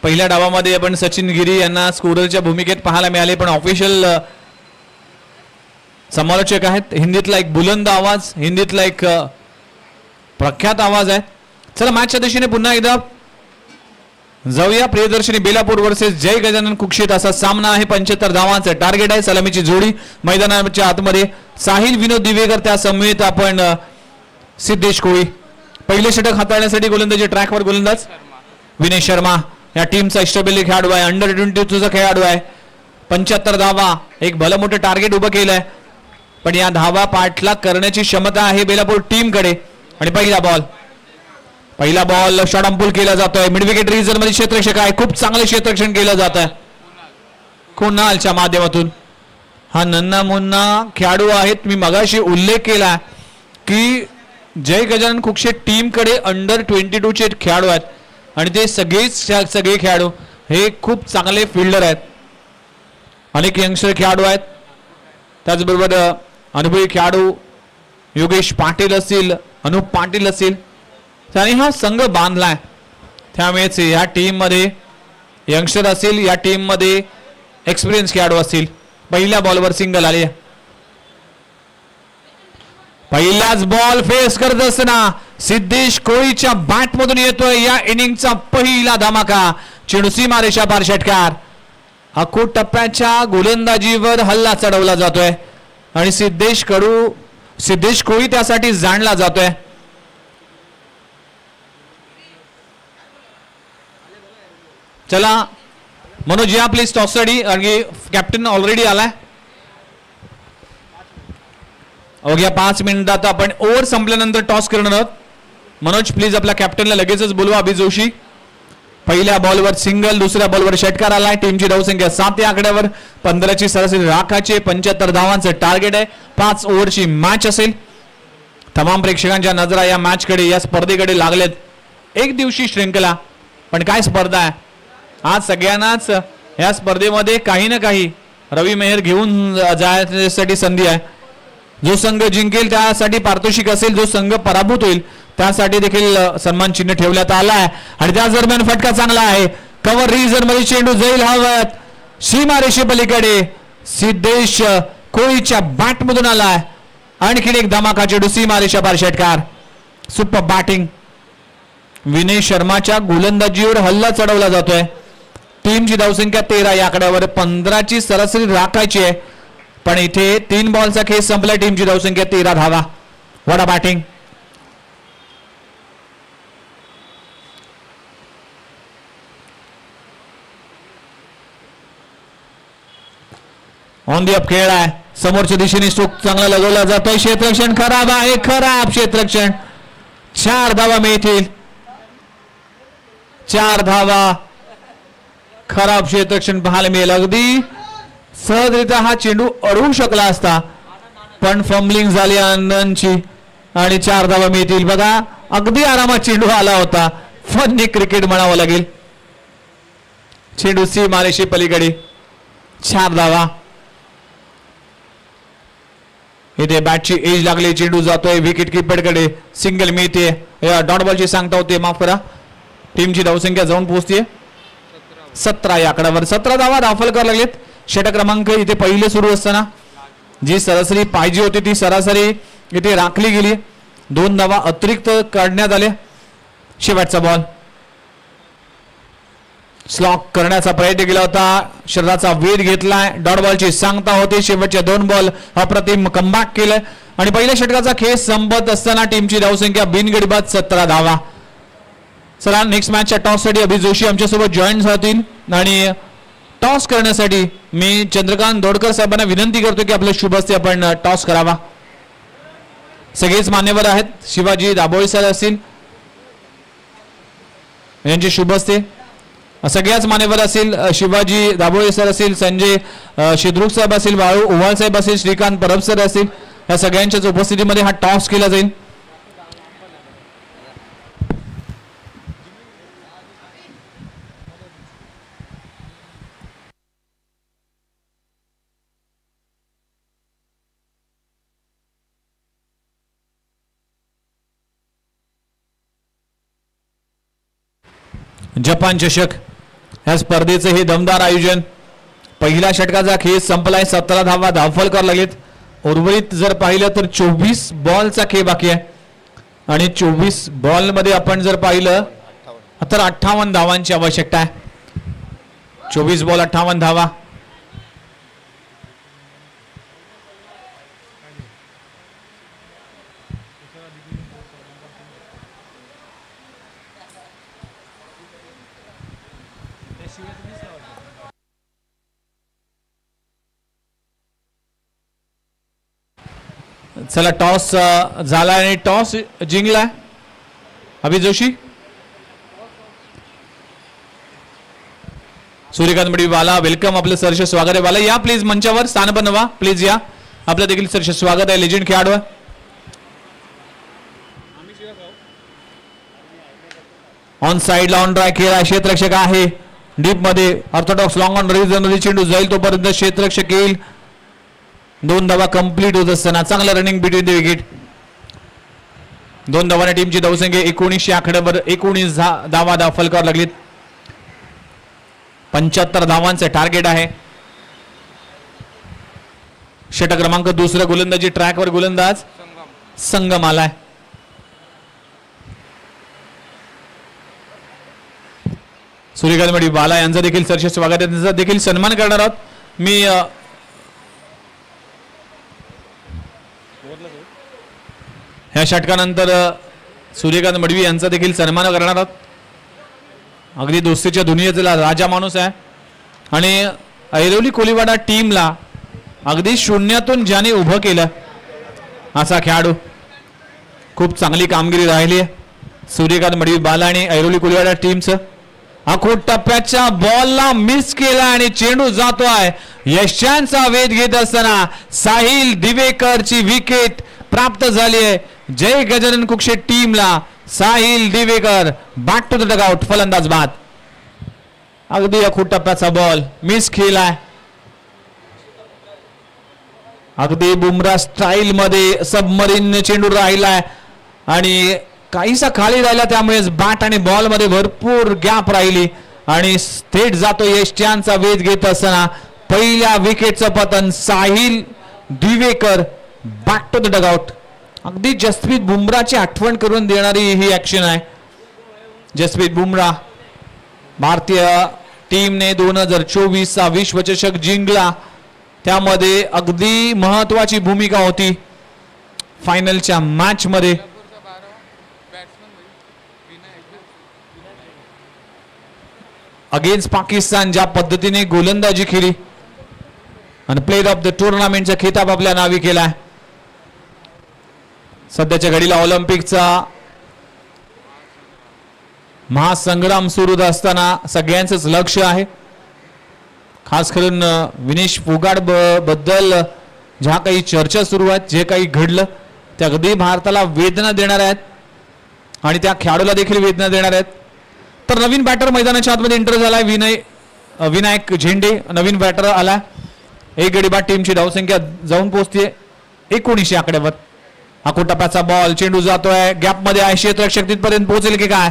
पहिल्या डावामध्ये आपण सचिन गिरी यांना स्कोररच्या भूमिकेत पाहायला मिळाले पण ऑफिशियल समालोचक आहेत हिंदीतला एक बुलंद आवाज हिंदीतला एक प्रख्यात आवाज आहे चला मॅचच्या दिशेने पुन्हा एकदा जाऊया प्रियदर्शनी बेलापूर वर्सेस जय गजानन कुक्षित असा सामना आहे 75 धावांचं टार्गेट आहे सलामीची जोडी मैदानाच्या आतमध्ये साहिल विनोद दिवेकर त्या समेत आपण सिद्धेश कोळी पहिले षटक हाताळण्यासाठी गोलंदाजी ट्रॅकवर गोलंदाज विनय शर्मा या टीमचा इष्टबेली खेळाडू आहे अंडर 22 चा खेळाडू आहे 75 धावा एक भलं मोठं टार्गेट उभं केलंय पण या धावा पाठलाग करण्याची क्षमता आहे बेलापूर टीम कडे आणि पहिला बॉल शॉर्ट पूल केला जातोय मिड विकेट रिजन मध्ये क्षेत्ररक्षक आहे खूप चांगले क्षेत्ररक्षण केलं जात आहे कुणालच्या माध्यमातून हा नन्ना मुन्ना खेळाडू आहेत मी मगाशी उल्लेख केला की जय गजानन कुक्षे टीम कडे अंडर 22 चे खेळाडू आहेत आणि ते सगळे खेळाडू हे खूप चांगले फिल्डर आहेत अनेक यंगस्टर खेळाडू आहेत त्याचबरोबर अनुभवी खेळाडू योगेश पाटील असतील अनुप पाटील असतील त्याने हा संघ बांधलाय त्यामुळेच या टीम मध्ये यंगस्टर असेल या टीम मध्ये एक्सपिरियन्स खेळाडू असतील पहिल्या बॉलवर सिंगल आले पहिलाच बॉल फेस करत असताना सिद्धेश कोळीच्या बॅट मधून येतोय या इनिंगचा पहिला धमाका चेंडू सीमारेषा पार षटकार अखूट टप्प्याच्या गोलंदाजीवर हल्ला चढवला जातोय आणि सिद्धेश कोळी त्यासाठी जाणला जातोय चला मनोज या प्लीज टॉस साठी आणि कॅप्टन ऑलरेडी आलाय अवघ्या 5 मिनिटात आपण ओव्हर संपल्यानंतर टॉस करणार आहोत मनोज प्लीज आपल्या कॅप्टनला लगेचच बोलवा अभि जोशी पहिल्या बॉलवर सिंगल दुसऱ्या बॉलवर षटकार आलाय टीमची धावसंख्या 7 या आकड्यावर 15 ची सरासरी राखाचे 75 धावांचं टार्गेट आहे 5 ओव्हरची मॅच असेल तमाम प्रेक्षकांच्या नजरा या मॅच कडे या स्पर्धेकडे लागलेत एक दिवशी श्रृंखला पण काय स्पर्धा आहे आज सगळ्यांनाच या स्पर्धेमध्ये काही ना काही रवी मेहर घेऊन जाण्यासाठी संधी आहे जो संघ जिंकेल त्यासाठी पारितोषिक असेल जो संघ पराभूत होईल त्यासाठी देखील सन्मान चिन्ह ठेवण्यात आला आहे आणि त्याच दरम्यान फटका चांगला आहे कव्हर रिजन मध्ये चेंडू जाईल हवत सीमारेषे पलीकडे सिद्धेश कोळीच्या बॅट मधून आलाय आणखीन एक धमाका चेंडू सीमारेषा पार षटकार सुपर बॅटिंग विनय शर्माच्या गोलंदाजीवर हल्ला चढवला जातोय टीमची धावसंख्या 13 या आकड्यावर 15 ची सरासरी राखायची आहे पण इथे 3 बॉलचा खेळ संपला टीमची धावसंख्या 13 धावा vada batting on the up खेळ आहे समोरच्या दिशेने स्ट्रोक चांगला लगवला जातोय क्षेत्ररक्षण खराब आहे खराब क्षेत्ररक्षण 4 धावा मिळतील 4 धावा खराब क्षेत्ररक्षण पाहायला मिळेल अगदी सहजरित्या हा चेंडू अडवू शकला असता पण फंबलिंग झाली आनंदची आणि 4 धावा मिळतील बघा अगदी आरामात चेंडू आला होता फनी क्रिकेट म्हणावं लागेल चेंडू सीमारेषे पलीकडे 4 धावा इथे बॅटची एज लागली चेंडू जातोय विकेट कीपर कडे सिंगल मिळते डॉट बॉलची सांगता होते माफ करा टीमची धावसंख्या जाऊन पोहोचते 17 या आकड्यावर 17 धावा दाखल करायला लागलेत षटक क्रमांक इथे पहिले सुरू असताना जी सरासरी पाहिजे होती ती सरासरी इथे राखली गेली 2 धावा अतिरिक्त काढण्यात आले शेवटचा बॉल स्लॉक करण्याचा प्रयत्न केला होता शरीराचा वेध घेतलाय डॉट बॉलची सांगता होते शेवटचे 2 बॉल अप्रतिम कमबॅक केलंय आणि पहिल्या षटकाचा खेळ संपत असताना टीमची धावसंख्या बिनगडी बाद 17 धावा चला नेक्स्ट मॅचच्या टॉससाठी अभि जोशी आमच्यासोबत जॉईन होतील आणि टॉस करण्यासाठी मी चंद्रकांत दोडकर साहेबांना विनंती करतो की आपलं शुभ हस्ते आपण टॉस करावा. सगळेच मान्यवर आहेत. शिवाजी दाभोळे सर असतील यांचे शुभ हस्ते, सगळ्याच मान्यवर असतील. शिवाजी दाभोळे सर असतील, संजय शिद्रुक साहेब असतील, वाळू ओवाळ साहेब असतील, श्रीकांत परब सर असतील, या सगळ्यांच्याच उपस्थितीमध्ये हा टॉस केला जाईल. जपान चषक या स्पर्धेचे हे दमदार आयोजन. पहिल्या षटकाचा खेळ संपलाय. 17 धावा धावफलकर लागलेत. उर्वरित जर पाहिलं तर 24 बॉलचा खेळ बाकी आहे आणि 24 बॉल मध्ये आपण जर पाहिलं तर 58 धावांची आवश्यकता आहे. 24 बॉल 58 धावा. चला टॉस झाला आणि टॉस जिंकला अभि जोशी. सूर्यकांत मडवी बाला वेलकम. आपलं सरसे स्वागत आहे. बाला या प्लीज मंचावर स्थान बनवा प्लीज या. आपलं देखील सरसे स्वागत आहे. लेजंड खेळाडू ऑन साइड ला ऑन ट्राय केला. क्षेत्ररक्षक आहे डीप मध्ये. ऑर्थोडॉक्स लॉंग ऑन मध्ये चेंडू जाईल तोपर्यंत क्षेत्ररक्षक येईल. 2 धावा कंप्लीट होत असताना चांगलं रनिंग बिटवीन द विकेट. 2 धावांनी टीमची धावसंख्या 1900 आकड्यावर 19 धावा धावफलकार लागलीत. 75 धावांचं टार्गेट आहे. षटक क्रमांक 2 गोलंदाजी ट्रॅकवर गोलंदाज संगम आलाय. सूर्यकांत मडवी बाला यांचा देखील सरसे स्वागत आहे. त्यांचा देखील सन्मान करणार आहोत. मी ह्या षटकानंतर सूर्यकांत मडवी यांचा देखील सन्मान करणार आहोत. अगदी दोस्तीच्या दुनियेतला राजा माणूस आहे आणि ऐरोली कोलीवाडा टीमला अगदी शून्यातून ज्याने उभं केलं असा खेळाडू. खूप चांगली कामगिरी राहिली आहे सूर्यकांत मडवी बाला आणि ऐरोली कोलीवाडा टीमचं. आखूट टप्प्याच्या बॉलला मिस केला आणि चेंडू जातोय. यशांचा वेध घेत असताना साहिल दिवेकरची विकेट प्राप्त झाली आहे. जय गजानन कुक्षे टीमला Sahil Divekar back to the dugout. फलंदाज बाद. अगदी आखूट टप्प्याचा बॉल मिस केलाय. अगदी बुमरा स्टाईल मध्ये सबमरीन चेंडू राहिलाय आणि काहीसा खाली राहिला त्यामुळे बॅट आणि बॉल मध्ये भरपूर गॅप राहिली आणि थेट जातो यष्ट्यांचा वेध घेत असताना पहिल्या विकेटचं पतन. Sahil Divekar back to the dugout. अगदी जसप्रीत बुमराची आठवण करून देणारी ही ऍक्शन आहे. जसप्रीत बुमराह भारतीय टीमने 2024 चा विश्वचषक जिंकला. त्यामध्ये अगदी महत्वाची भूमिका होती फायनलच्या मॅच मध्ये. अगेन्स्ट पाकिस्तान ज्या पद्धतीने गोलंदाजी केली आणि प्लेयर ऑफ द टुर्नामेंटचा खिताब आपल्या नावी केला. सध्याच्या घडीला ऑलिम्पिकचा महासंग्राम सुरू असताना सगळ्यांचंच लक्ष आहे. खास करून विनेश फोगाट बद्दल ज्या काही चर्चा सुरू आहेत, जे काही घडलं ते अगदी भारताला वेदना देणार आहेत आणि त्या खेळाडूला देखील वेदना देणार आहेत. तर नवीन बॅटर मैदानाच्या आतमध्ये एंटर झालाय. विनायक झेंडे नवीन बॅटर आला. एक गडी बाद. टीमची धावसंख्या जाऊन पोहोचते 1900 आकड्यावर. आखूट टप्प्याचा बॉल चेंडू जातोय गॅप मध्ये आहे. क्षेत्ररक्षक तिथपर्यंत पोहोचेल की काय.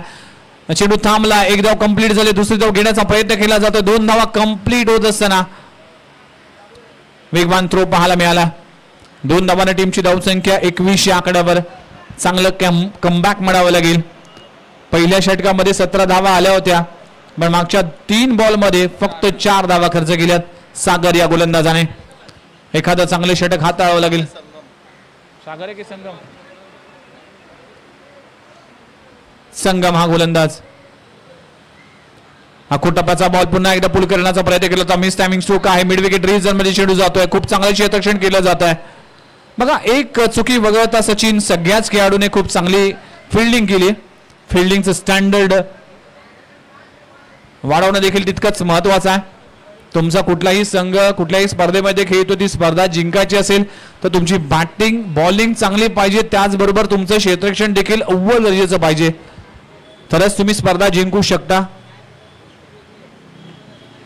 चेंडू थांबला. एक धाव कंप्लीट झाली. दुसरी धाव घेण्याचा प्रयत्न केला जातो. 2 धावा कंप्लीट होत असताना वेगवान थ्रो पाहायला मिळाला. 2 धावांनी टीमची धावसंख्या 2100 आकड्यावर. चांगलं कमबॅक म्हणावं लागेल. पहिल्या षटकामध्ये 17 धावा आल्या होत्या पण मागच्या 3 बॉल मध्ये फक्त 4 धावा खर्च केल्यात सागर या गोलंदाजाने. एखादं चांगले षटक हाताळावं लागेल. सागर आहे की संगम. संगम हा गोलंदाज टप्प्याचा बॉल पुन्हा एकदा पुल करण्याचा प्रयत्न केला होता. मिस टायमिंग स्ट्रोक आहे. मिड विकेट रिजन मध्ये चेंडू जातोय. खूप चांगलं क्षेत्ररक्षण केलं जात आहे. बघा एक चुकी वगळता सचिन सगळ्याच खेळाडूने खूप चांगली फिल्डिंग केली. फिल्डिंगचं स्टँडर्ड वाढवणं देखील तितकंच महत्वाचं आहे. तुमचा कुठलाही संघ कुठल्याही स्पर्धेमध्ये खेळतो ती स्पर्धा जिंकायची असेल तर तुमची बॅटिंग बॉलिंग चांगली पाहिजे. त्याचबरोबर तुमचं क्षेत्ररक्षण देखील अव्वल दर्जाचं पाहिजे तरच तुम्ही स्पर्धा जिंकू शकता.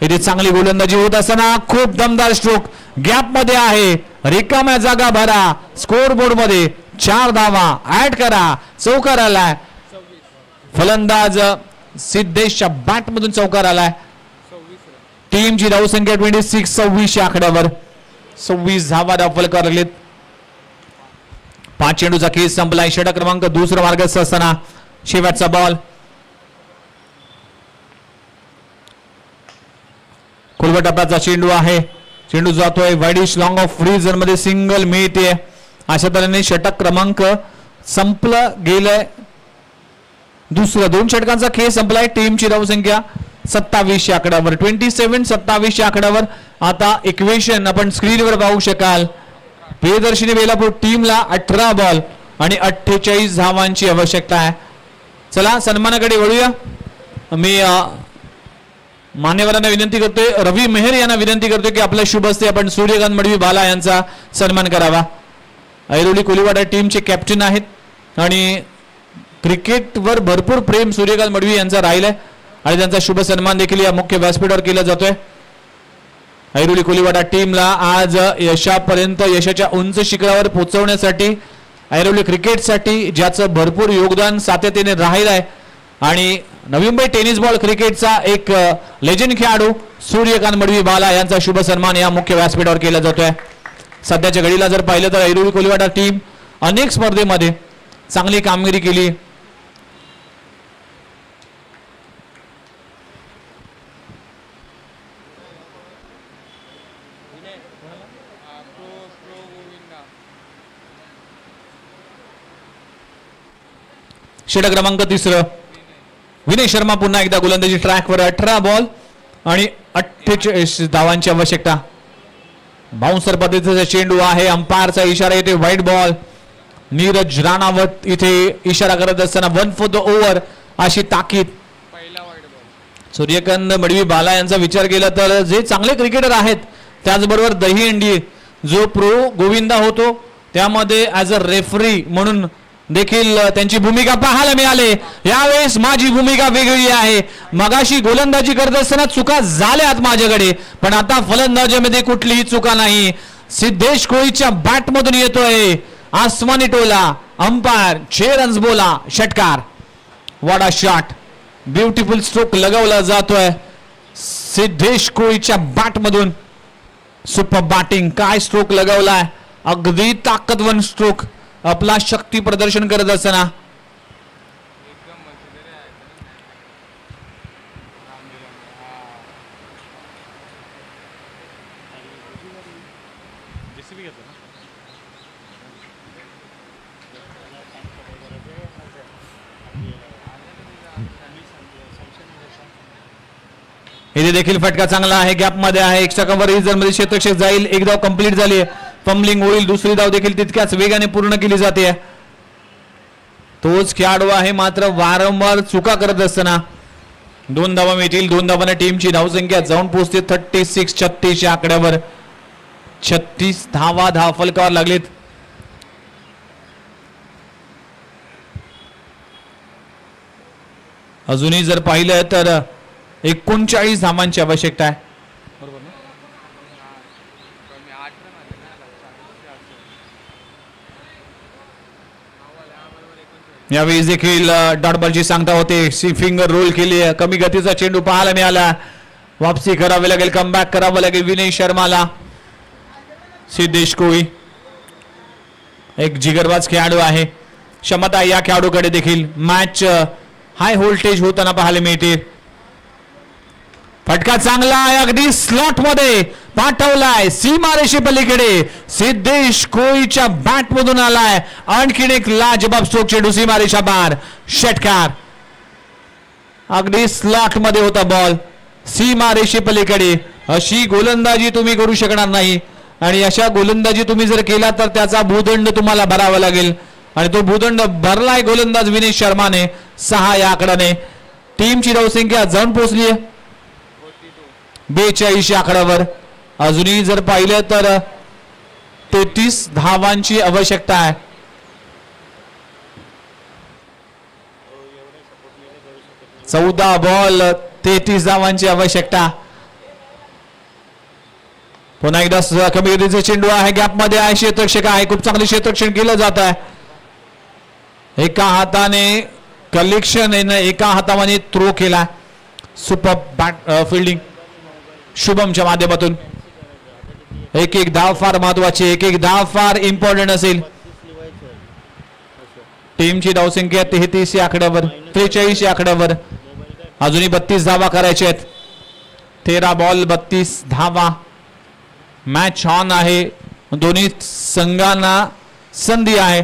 इथे चांगली गोलंदाजी होत असताना खूप दमदार स्ट्रोक गॅप मध्ये आहे. रिकाम्या जागा भरा. स्कोर बोर्ड मध्ये 4 धावा ऍड करा. चौकार आलाय. फलंदाज सिद्धेशच्या बॅट मधून चौकार आलाय. टीमची धावसंख्या 26 आकड्यावर 26 धावा फलकार लागलेत. 5 चेंडूचा खेळ संपलाय. षटक क्रमांक दुसरा मार्गस्थ असताना शेवटचा बॉल. खोलगट टप्प्याचा चेंडू आहे. चेंडू जातोय वाईडिश लॉंग ऑफ फ्रीजर मध्ये सिंगल मिळते. अशा तऱ्हेने षटक क्रमांक संपलं गेलंय. दुसरा 2 षटकांचा खेळ संपलाय. टीमची धावसंख्या 27 आकड्यावर 27 आकड्यावर. आता इक्वेशन आपण स्क्रीनवर पाहू शकाल. प्रियदर्शनी बेलापूर टीमला 18 बॉल आणि 48 धावांची आवश्यकता आहे. चला सन्मानाकडे वळूया. मी मान्यवरांना विनंती करतोय. रवी मेहर यांना विनंती करतोय की आपल्या शुभ हस्ते आपण सूर्यकांत मडवी बाला यांचा सन्मान करावा. ऐरोली कोलीवाडा टीमचे कॅप्टन आहेत आणि क्रिकेटवर भरपूर प्रेम सूर्यकांत मडवी यांचा राहिलाय आणि त्यांचा शुभ सन्मान देखील या मुख्य व्यासपीठावर केला जातोय. ऐरोली कोलीवाडा टीमला आज यशाच्या उंच शिखरावर पोहोचवण्यासाठी ऐरोली क्रिकेटसाठी ज्याचं भरपूर योगदान सातत्याने राहिलं आहे आणि नवी मुंबई टेनिस बॉल क्रिकेटचा एक लेजंड खेळाडू सूर्यकांत मडवी बाला यांचा शुभ सन्मान या मुख्य व्यासपीठावर केला जातोय. सध्याच्या घडीला जर पाहिलं तर ऐरोली कोलीवाडा टीम अनेक स्पर्धेमध्ये चांगली कामगिरी केली. षटक क्रमांक 3 विनय शर्मा पुन्हा एकदा गोलंदाजी ट्रॅकवर. 18 बॉल आणि 48 धावांची आवश्यकता. बाउन्सर पद्धतीचा चेंडू आहे. अंपायरचा इशारा येते व्हाईट बॉल. नीरज राणावत इथे इशारा करत असताना 1 फॉर द ओव्हर अशी ताकीद. सूर्यकांत मडवी बाला यांचा विचार केला तर जे चांगले क्रिकेटर आहेत त्याचबरोबर दहीहंडी जो प्रो गोविंदा होतो त्यामध्ये ऍज अ रेफरी म्हणून देखील त्यांची भूमिका पाहायला मिळाले. यावेळेस माझी भूमिका वेगळी आहे. मगाशी गोलंदाजी करत असताना चुका झाल्यात माझ्याकडे पण आता फलंदाजीमध्ये कुठलीही चुका नाही. सिद्धेश कोळीच्या बॅट मधून येतोय आसमानी टोला. अंपायर 6 रन्स बोला. षटकार. What a shot. Beautiful stroke लगावला जातोय सिद्धेश कोळीच्या बॅट मधून. Super batting. काय स्ट्रोक लगावलाय. अगदी ताकदवर स्ट्रोक. आपला शक्ती प्रदर्शन करत असताना इथे देखील फटका चांगला आहे. गॅप मध्ये आहे. एक्स्ट्रा कव्हर रिझन मध्ये क्षेत्ररक्षक जाईल. एक धाव कंप्लीट झाली. फंबलिंग होईल. दुसरी धाव देखील तितक्याच वेगाने पूर्ण केली जाते. तोच खेळाडू आहे मात्र वारंवार चुका करत असताना 2 धावा मिळतील. 2 धावांना टीमची धावसंख्या जाऊन पोहोचते 36 आकड्यावर. 36 धावा फलकावर लागलेत. अजूनही जर पाहिलं तर 39 धावांची आवश्यकता आहे. यावेळी देखील डॉट बॉलची सांगता होते. फिंगर रोल केली. कमी गतीचा चेंडू पाहायला मिळाला. वापसी करावी लागेल. कमबॅक करावं लागेल विनय शर्माला. सिद्धेश कोळी एक जिगरबाज खेळाडू आहे. क्षमता या खेळाडूकडे देखील. मॅच हाय व्होल्टेज होताना पाहायला मिळते. फटका चांगला आहे. अगदी स्लॉट मध्ये पाठवलाय सीमारेषे पलीकडे. सिद्धेश कोळीच्या बॅट मधून आलाय. आणखीन एक लाजबाब स्ट्रोक. चेंडू सीमारेषा बार. षटकार. अगदी स्लॉट मध्ये होता बॉल. सीमारेषे पलीकडे अशी गोलंदाजी तुम्ही करू शकणार नाही आणि अशा गोलंदाजी तुम्ही जर केला तर त्याचा भूदंड तुम्हाला भरावा लागेल आणि तो भूदंड भरलाय गोलंदाज विनेश शर्माने 6 या आकड्याने. टीमची धावसंख्या जाऊन पोहोचली 42 या आकड्यावर. अजूनही जर पाहिलं तर 33 धावांची आवश्यकता आहे. चौदा बॉल 33 धावांची आवश्यकता. पुन्हा एकदा कमी गतीचा चेंडू आहे, गॅप मध्ये आहे, क्षेत्ररक्षक आहे, खूप चांगले क्षेत्ररक्षण केलं जात आहे. एका हाताने कलेक्शन एका हाताने थ्रो केला. सुपर बॅट फिल्डिंग शुभमच्या माध्यमातून. एक एक धाव फार महत्वाची, एक एक धाव फार इम्पॉर्टंट असेल. टीमची धावसंख्या 33 या आकड्यावर, 43 या आकड्यावर. अजूनही 32 धावा करायच्या आहेत. 13 बॉल 32 धावा. मॅच ऑन आहे, दोन्ही संघांना संधी आहे.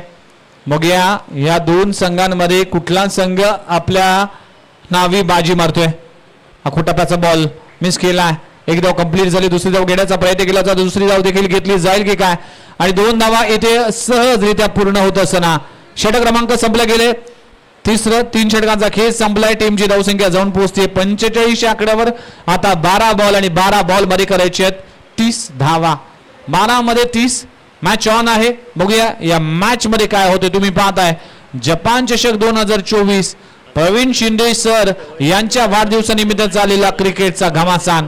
मग या दोन संघांमध्ये कुठला संघ आपल्या नावी बाजी मारतोय. हा टप्प्याचा बॉल मिस केला. एक धाव कंप्लीट झाली, दुसरी धाव घेण्याचा प्रयत्न केला जातो, दुसरी धाव देखील घेतली जाईल की काय आणि 2 धावा येथे सहजरित्या पूर्ण होत असताना षटक क्रमांक संपले गेले. 3 षटकांचा खेळ संपलाय. टीमची धावसंख्या जाऊन पोहोचते 45 या आकड्यावर. आता 12 बॉल आणि 12 बॉल मध्ये करायचे आहेत 30 धावा. 12 मध्ये 30. मॅच ऑन आहे. बघूया या मॅच मध्ये काय होते. तुम्ही पाहताय जपान चषक 2024 प्रवीण शिंदे सर यांच्या वाढदिवसानिमित्त चाललेला क्रिकेटचा घमासान.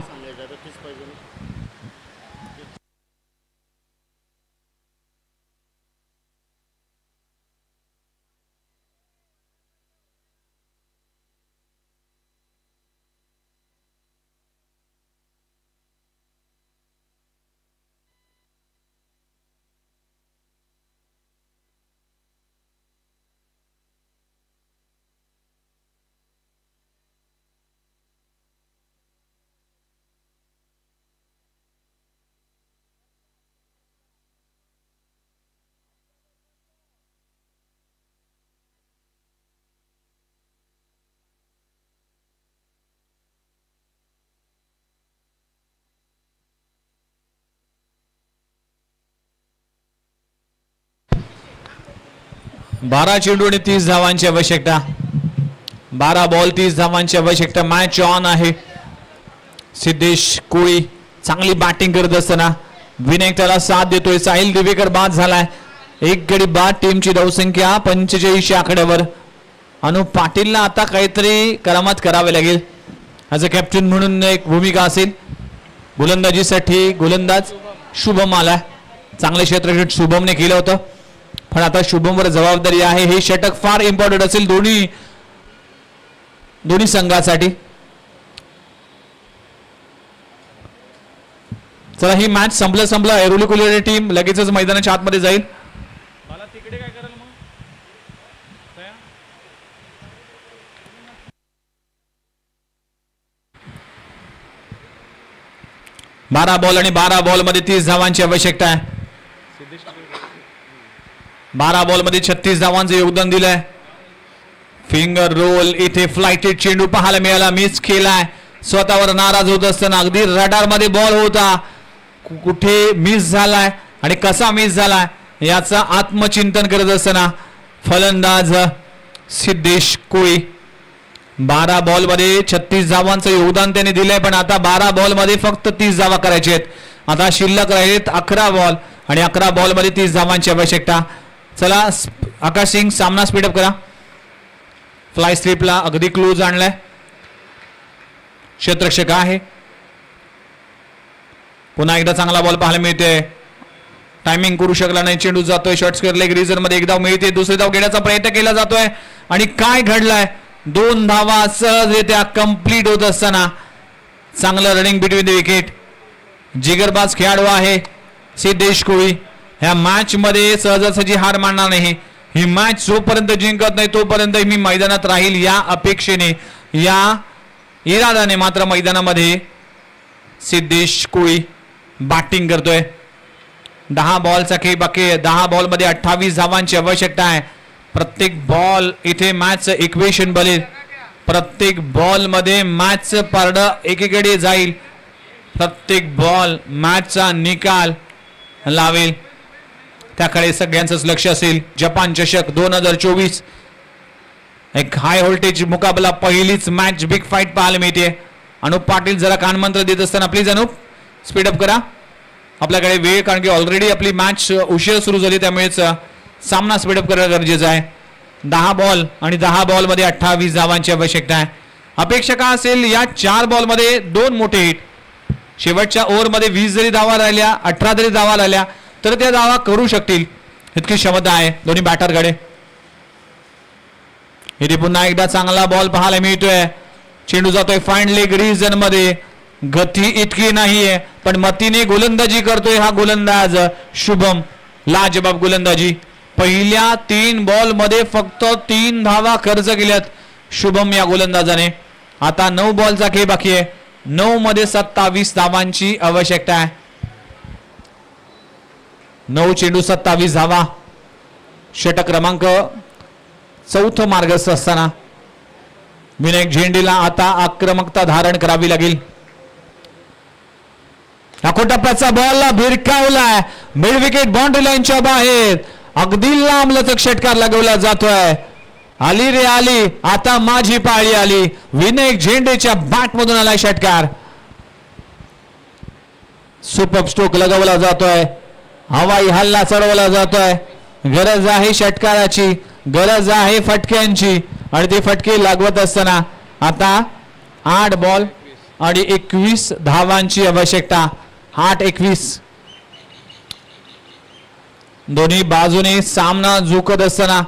बारा चेंडू आणि 30 धावांची आवश्यकता. 12 बॉल 30 धावांची आवश्यकता. मॅच ऑन आहे. सिद्धेश कोळी चांगली बॅटिंग करत असताना विनायक त्याला साथ देतोय. साहिल दिवेकर बाद झालाय. एक गडी बाद. टीमची धावसंख्या 45 आकड्यावर. अनु पाटीलला आता काहीतरी करामत करावे लागेल. ॲज अ कॅप्टन म्हणून एक भूमिका असेल. गोलंदाजीसाठी गोलंदाज शुभम आला. चांगले क्षेत्ररक्षण शुभमने केलं होतं पण आता शुभमवर जबाबदारी आहे. हे षटक फार इम्पॉर्टंट असेल दोन्ही संघासाठी. चला ही मॅच संपलं ऐरोली कोल्हापूर टीम लगेचच मैदानाच्या आतमध्ये जाईल. मला तिकडे काय कराल मग 12 बॉल आणि 12 बॉल मध्ये 30 धावांची आवश्यकता आहे. 12 बॉल मध्ये 36 धावांचं योगदान दिलंय. फिंगर रोल इथे फ्लाइटेड चेंडू पाहायला मिळाला. मिस केलाय. स्वतःवर नाराज होत असताना अगदी रडार मध्ये बॉल होता. कुठे मिस झालाय आणि कसा मिस झालाय याचा आत्मचिंतन करत असताना फलंदाज सिद्धेश कोळी. 12 बॉल मध्ये 36 धावांचं योगदान त्याने दिलंय पण आता 12 बॉल मध्ये फक्त 30 धावा करायच्या आहेत. आता शिल्लक राहिलेत 11 बॉल आणि 11 बॉल मध्ये 30 धावांची आवश्यकता. चला आकाश सिंग सामना स्पीडअप करा. फ्लाय स्लिपला अगदी क्लोज आणलाय. क्षेत्ररक्षक आहे. पुन्हा एकदा चांगला बॉल पाहायला मिळते. टायमिंग करू शकला नाही. चेंडू जातोय शॉर्ट स्क्वेअर लेग रिजन मध्ये. एक धाव मिळते. दुसरी धाव घेण्याचा प्रयत्न केला जातोय आणि काय घडलाय 2 धावा सहजरित्या कंप्लीट होत असताना चांगलं रनिंग बिटवीन द विकेट. जिगरबाज खेळाडू आहे सिद्धेश कोळी. ह्या मॅच मध्ये सहजासहजी हार मानणार नाही. ही मॅच जोपर्यंत जिंकत नाही तोपर्यंत मी मैदानात राहील या अपेक्षेने या इरादाने मात्र मैदानामध्ये सिद्धेश कोळी बॅटिंग करतोय. 10 बॉलचा खेळ बाकी. 10 बॉल मध्ये 28 धावांची आवश्यकता आहे. प्रत्येक बॉल इथे मॅच इक्वेशन बनेल. प्रत्येक बॉल मध्ये मॅच पारड एकीकडे जाईल. प्रत्येक बॉल मॅचचा निकाल लावेल त्याकडे सगळ्यांचंच लक्ष असेल. जपान चषक 2024 एक हाय व्होल्टेज मुकाबला, पहिलीच मॅच बिग फाईट पाहायला मिळते. अनुप पाटील जरा कानमंत्र देत असताना प्लीज अनुप स्पीडअप करा आपल्याकडे वेळ, कारण की ऑलरेडी आपली मॅच उशीर सुरू झाली त्यामुळेच सामना स्पीडअप करणं गरजेचं आहे. 10 बॉल आणि 10 बॉल मध्ये 28 धावांची आवश्यकता आहे. अपेक्षा काय असेल या 4 बॉल मध्ये 2 मोठे हिट. शेवटच्या ओव्हर मध्ये 20 जरी धावा राहिल्या 18 जरी धावा राहिल्या तर त्या धावा करू शकतील इतकी क्षमता आहे दोन्ही बॅटरकडे. इथे पुन्हा एकदा चांगला बॉल पाहायला मिळतोय. चेंडू जातोय फाईन लेग रिजन मध्ये. गती इतकी नाहीये पण मतीने गोलंदाजी करतोय हा गोलंदाज शुभम. लाजबाब गोलंदाजी. पहिल्या 3 बॉल मध्ये फक्त 3 धावा खर्च केल्यात शुभम या गोलंदाजाने. आता 9 बॉलचा खेळ बाकी आहे. 9 मध्ये 27 धावांची आवश्यकता आहे. 9 चेंडू 27 धावा. षटक क्रमांक 4 मार्गस्थ असताना विनायक झेंडेला आता आक्रमकता धारण करावी लागेल. टप्प्याचा बॉल भिरकावलाय मिड विकेट बाउंड्री लाईनच्या बाहेर. अगदी लांब लचक षटकार लगवला जातोय. आली रे आली आता माझी पाळी आली. विनायक झेंडेच्या बॅट मधून आलाय षटकार. सुपर स्ट्रोक लगवला जातोय. हवाई हल्ला चढवला जातोय. गरज आहे षटकाराची, गरज आहे फटक्यांची आणि ते फटके लागवत असताना आता 8 बॉल आणि 21 धावांची आवश्यकता. 8-21 दोन्ही बाजूने सामना झुकत असताना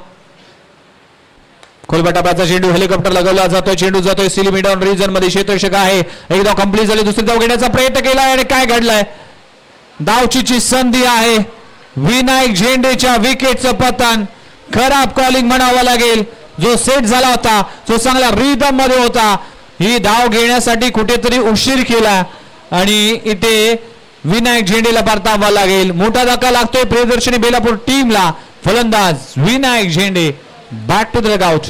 खोलबटापाचा चेंडू हेलिकॉप्टर लगवला जातोय. चेंडू जातोय सिली मिडॉन रिजन मध्ये. क्षेत्ररक्षक आहे. एकदा कंप्लीट झाली. दुसरी धाव घेण्याचा प्रयत्न केलाय आणि काय घडलंय. धावचीची संधी आहे. विनायक झेंडेच्या विकेटचं पतन. खराब कॉलिंग म्हणावं लागेल. जो सेट झाला होता जो चांगला रिदम मध्ये होता ही धाव घेण्यासाठी कुठेतरी उशीर केला आणि इथे विनायक झेंडेला परतावा लागेल. मोठा धक्का लागतोय प्रियदर्शनी बेलापूर टीमला. फलंदाज विनायक झेंडे बॅक टू द डगआउट.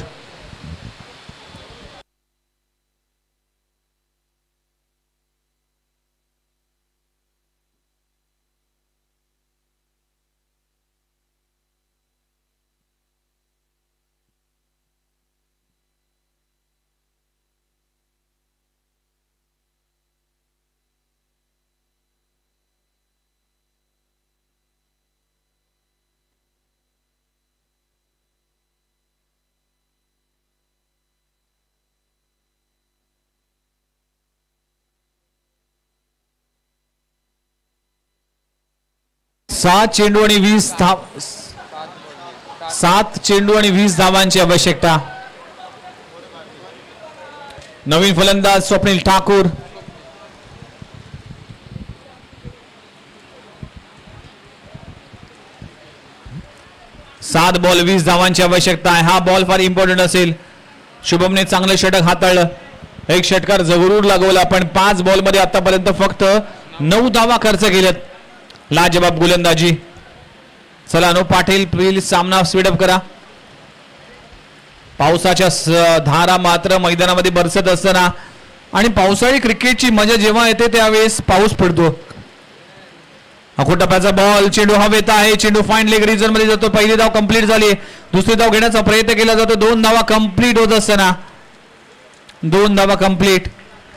सात चेंडू आणि 20 धावांची आवश्यकता. नवीन फलंदाज स्वप्नील ठाकूर. सात बॉल 20 धावांची आवश्यकता आहे. हा बॉल फार इम्पॉर्टंट असेल. शुभमने चांगलं षटक हाताळलं. एक षटकार जरूर लागवला पण 5 बॉल मध्ये आतापर्यंत फक्त 9 धावा खर्च केल्यात. लाजबाब गोलंदाजी. चला अनुप पाटील प्लीज सामना स्पीडअप करा. पावसाच्या धारा मात्र मैदानामध्ये बरसत असताना आणि पावसाळी क्रिकेटची मजा जेव्हा येते त्यावेळेस पाऊस पडतो. टप्प्याचा बॉल. चेंडू हवेत आहे. चेंडू फाईन लेग रिजन मध्ये जातो. पहिली धाव कंप्लीट झाली. दुसरी धाव घेण्याचा प्रयत्न केला जातो. 2 धावा कंप्लीट होत असताना 2 धावा कंप्लीट.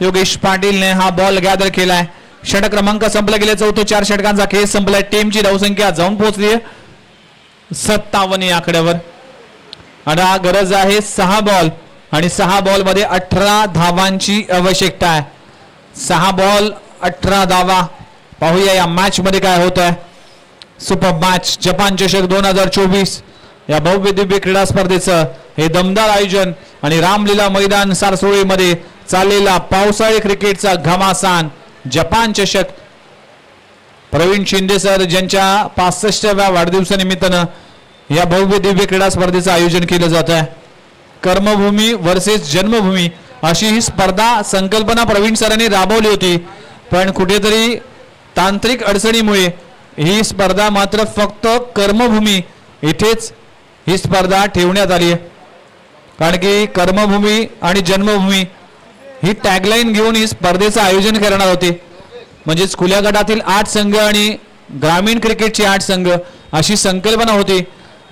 योगेश पाटीलने हा बॉल गॅदर केलाय. षटक क्रमांक संपला गेला. 4 षटकांचा खेळ संपलाय. टीमची धावसंख्या जाऊन पोहोचली 57 या आकड्यावर. आणि गरज आहे 6 बॉल आणि 6 बॉल मध्ये 18 धावांची आवश्यकता आहे. 6 बॉल 18 धावा. पाहूया या मॅच मध्ये काय होत आहे. सुपर मॅच जपान चषक 2024 या भव्य दिव्य क्रीडा स्पर्धेचं हे दमदार आयोजन आणि रामलीला मैदान सारसोळी मध्ये चाललेला पावसाळी क्रिकेटचा घमासान जपान चषक. प्रवीण शिंदे सर ज्यांच्या 65व्या वाढदिवसानिमित्तानं या भव्य दिव्य क्रीडा स्पर्धेचं आयोजन केलं जात आहे. कर्मभूमी वर्सेस जन्मभूमी अशी ही स्पर्धा संकल्पना प्रवीण सरांनी राबवली होती पण कुठेतरी तांत्रिक अडचणीमुळे ही स्पर्धा मात्र फक्त कर्मभूमी इथेच ही स्पर्धा ठेवण्यात आली आहे. कारण की कर्मभूमी आणि जन्मभूमी ही टॅगलाईन घेऊन ही स्पर्धेचं आयोजन करणार होते. म्हणजेच खुल्या गटातील 8 संघ आणि ग्रामीण क्रिकेटचे 8 संघ अशी संकल्पना होती.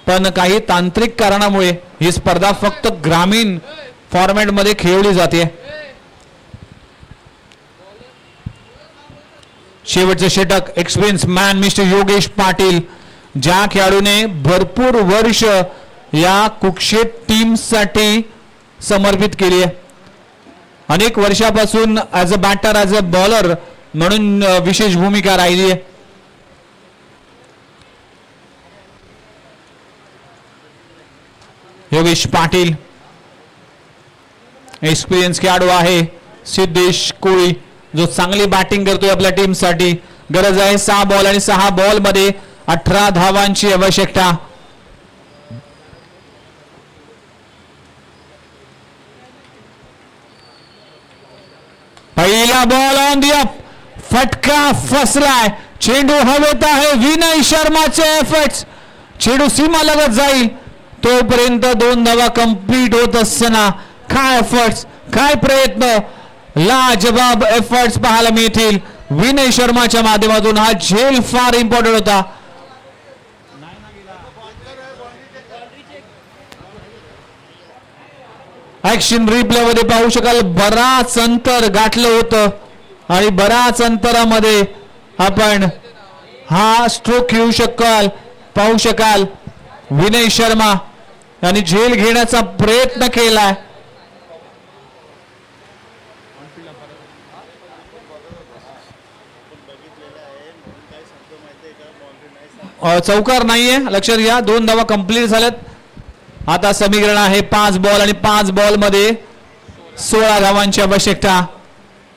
पण काही तांत्रिक कारणामुळे ही स्पर्धा फक्त ग्रामीण फॉर्मॅट मध्ये खेळली जाते. शेवटचे षटक experience man mister Yogesh Patil, ज्या खेळाडूने भरपूर वर्ष या कुक्षेट टीम साठी समर्पित केली आहे. अनेक वर्षापासून as a batter as a bowler म्हणून विशेष भूमिका राहिली आहे. योगेश पाटील एक्सपिरियन्स खेळाडू आहे. सिद्धेश कोळी जो चांगली बॅटिंग करतोय आपल्या टीम साठी. गरज आहे 6 बॉल आणि 6 बॉल मध्ये 18 धावांची आवश्यकता. पहिला बॉल ऑन दी अप, फटका फसलाय. चेंडू हवेत आहे. विनय शर्माचे एफर्ट्स, चेंडू सीमा लगत जाईल तोपर्यंत 2 धावा कंप्लीट होत असताना काय एफर्ट्स, काय प्रयत्न, लाजवाब एफर्ट्स पाहायला मिळतील विनय शर्माच्या माध्यमातून. हा झेल फार इम्पॉर्टंट होता. ऍक्शन रिप्ले मध्ये पाहू शकाल बराच अंतर गाठलं होतं आणि बराच अंतरामध्ये आपण हा स्ट्रोक घेऊ शकाल, पाहू शकाल. विनय शर्मा यांनी झेल घेण्याचा प्रयत्न केलाय. चौकार नाहीये, लक्षात घ्या. 2 धावा कंप्लीट झाल्यात. आता समीकरण आहे 5 बॉल आणि 5 बॉल मध्ये 16 धावांची आवश्यकता.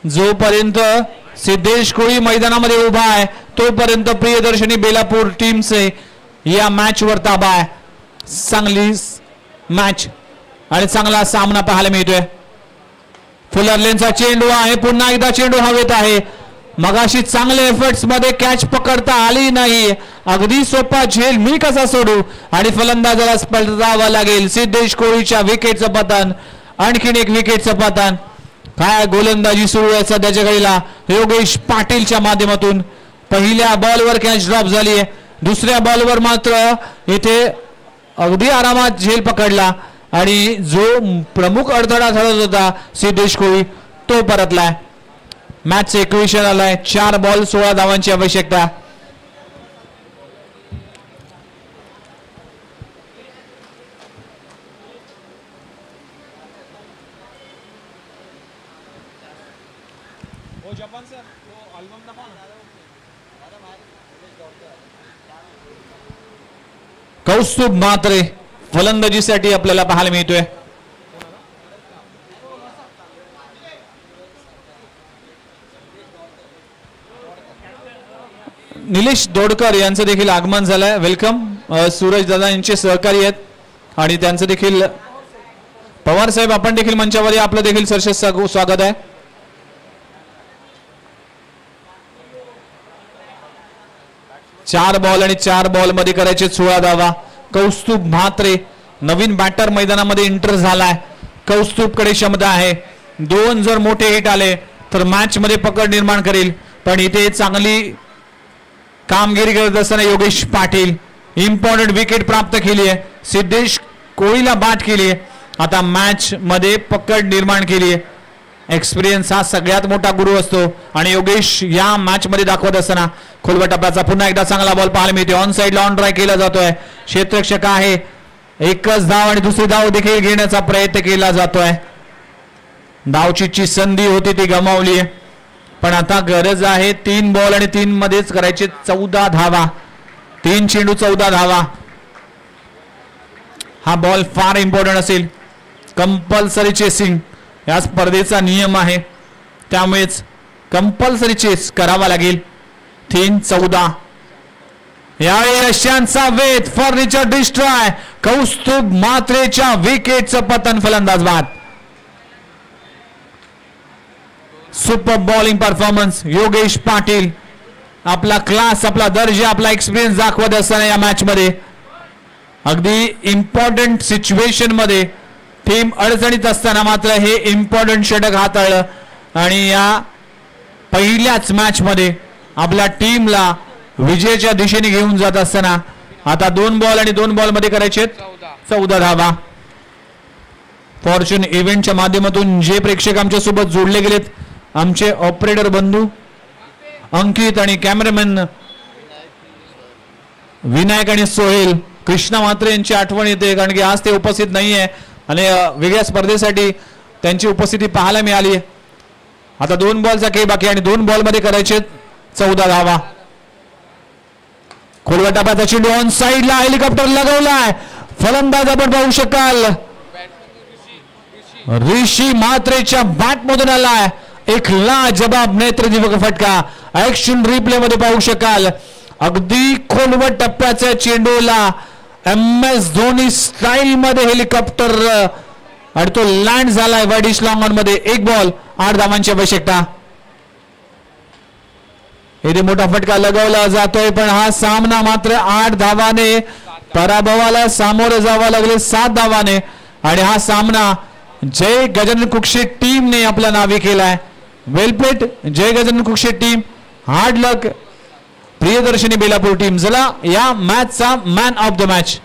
जोपर्यंत सिद्धेश कोळी मैदानामध्ये उभा आहे तोपर्यंत प्रियदर्शनी बेलापूर टीमचे या मॅच वर ताबा आहे. चांगली मॅच आणि चांगला सामना पाहायला मिळतोय. फुलरलेनचा चेंडू आहे. पुन्हा एकदा चेंडू हवेत आहे. मगाशी चांगले एफर्ट्स मध्ये कॅच पकडता आली नाही. अगदी सोपा झेल मी कसा सोडू आणि फलंदाजाला पलटावा लागेल. सिद्धेश कोळीच्या विकेटचं पतन, आणखीन एक विकेटचं पतन. काय गोलंदाजी सुरू आहे सध्याच्या घडीला योगेश पाटीलच्या माध्यमातून. पहिल्या बॉलवर कॅच ड्रॉप झाली आहे. दुसऱ्या बॉलवर मात्र इथे अगदी आरामात झेल पकडला आणि जो प्रमुख अडथळा ठरत होता सिद्धेश कोळी तो परतलाय. मॅच इक्वेशन आलाय. 4 बॉल 16 धावांची आवश्यकता. कौस्तुभ म्हात्रे फलंदाजीसाठी आपल्याला पाहायला मिळतोय. निलेश दोडकर यांचं देखील आगमन झालंय. वेलकम. सूरज दादा यांचे सहकारी आहेत आणि त्यांचं देखील पवार साहेब आपण देखील मंचावर या. आपलं देखील सरस स्वागत आहे. चार बॉल आणि 4 बॉल मध्ये करायचे 16 धावा. कौस्तुभ म्हात्रे नवीन बॅटर मैदानामध्ये एंटर झालाय. कौस्तुभ कडे क्षमता आहे. 2 जर मोठे हिट आले तर मॅच मध्ये पकड निर्माण करेल. पण इथे चांगली कामगिरी करत असताना योगेश पाटील इम्पॉर्टंट विकेट प्राप्त केली आहे. सिद्धेश कोळीला बाद केली आहे. आता मॅच मध्ये पकड निर्माण केली आहे. एक्सपिरियन्स हा सगळ्यात मोठा गुरु असतो आणि योगेश या मॅच मध्ये दाखवत असताना खोलवा टप्प्याचा पुन्हा एकदा चांगला बॉल पाहायला मिळते. ऑन साइडला ऑन ट्राय केला जातोय. क्षेत्ररक्षक आहे. एकच धाव आणि दुसरी धाव देखील घेण्याचा प्रयत्न केला जातोय. धावचीची संधी होती ती गमावली आहे. पण आता गरज आहे 3 बॉल आणि 3 मध्येच करायचे 14 धावा. 3 चेंडू 14 धावा. हा बॉल फार इम्पॉर्टंट असेल. कंपल्सरी चेसिंग या स्पर्धेचा नियम आहे. त्यामुळेच कंपल्सरी चेस करावा लागेल. 3-14. यावेळी रशियनचा वेध फर्निचर डिस्ट्रॉय. कौस्तुभ म्हात्रेच्या विकेटचं पतन. फलंदाज बाद. Super bowling performance. Yogesh Patil आपला क्लास, आपला दर्जा, आपला एक्सपिरियन्स दाखवत असताना या मॅच मध्ये अगदी इम्पॉर्टंट सिच्युएशन मध्ये टीम अडचणीत असताना मात्र हे इम्पॉर्टंट षटक हाताळलं आणि या पहिल्याच मॅच मध्ये आपल्या टीमला विजयाच्या दिशेने घेऊन जात असताना आता 2 बॉल आणि 2 बॉल मध्ये करायचे 14 धावा. फॉर्च्यून इव्हेंटच्या माध्यमातून जे प्रेक्षक आमच्या सोबत जोडले गेलेत, आमचे ऑपरेटर बंधू अंकित आणि कॅमेरामॅन विनायक आणि सोहेल, कृष्णा मात्रे यांची आठवण येते कारण की आज ते उपस्थित नाहीये आणि वेगळ्या स्पर्धेसाठी त्यांची उपस्थिती पाहायला मिळाली. आता 2 बॉलचा खेळ बाकी आणि 2 बॉल मध्ये करायचे 14 धावा. खोलगट टप्प्याचा चेंडू ऑन साइडला हेलिकॉप्टर लगवलाय. फलंदाज आपण पाहू शकाल ऋषी मात्रेच्या बॅट मधून आलाय एक लाजबाब नेत्रदीपक फटका. ऍक्शन रिप्ले मध्ये पाहू शकाल अगदी खोलवट टप्प्याच्या चेंडूला MS धोनी स्टाईल मध्ये हेलिकॉप्टर आणि तो लँड झालाय वाईडिश लॉंग ऑन मध्ये. 1 बॉल 8 धावांची आवश्यकता. इथे मोठा फटका लगवला जातोय पण हा सामना मात्र 8 धावाने पराभवाला सामोरं जावं लागले 7 धावाने आणि हा सामना जय गजानन कुक्षे टीमने आपल्या नावे केलाय. वेल प्लेट जय गजानन कुक्षे टीम. हार्ड लक प्रियदर्शनी बेलापूर टीम. चला या मॅचचा मॅन ऑफ द मॅच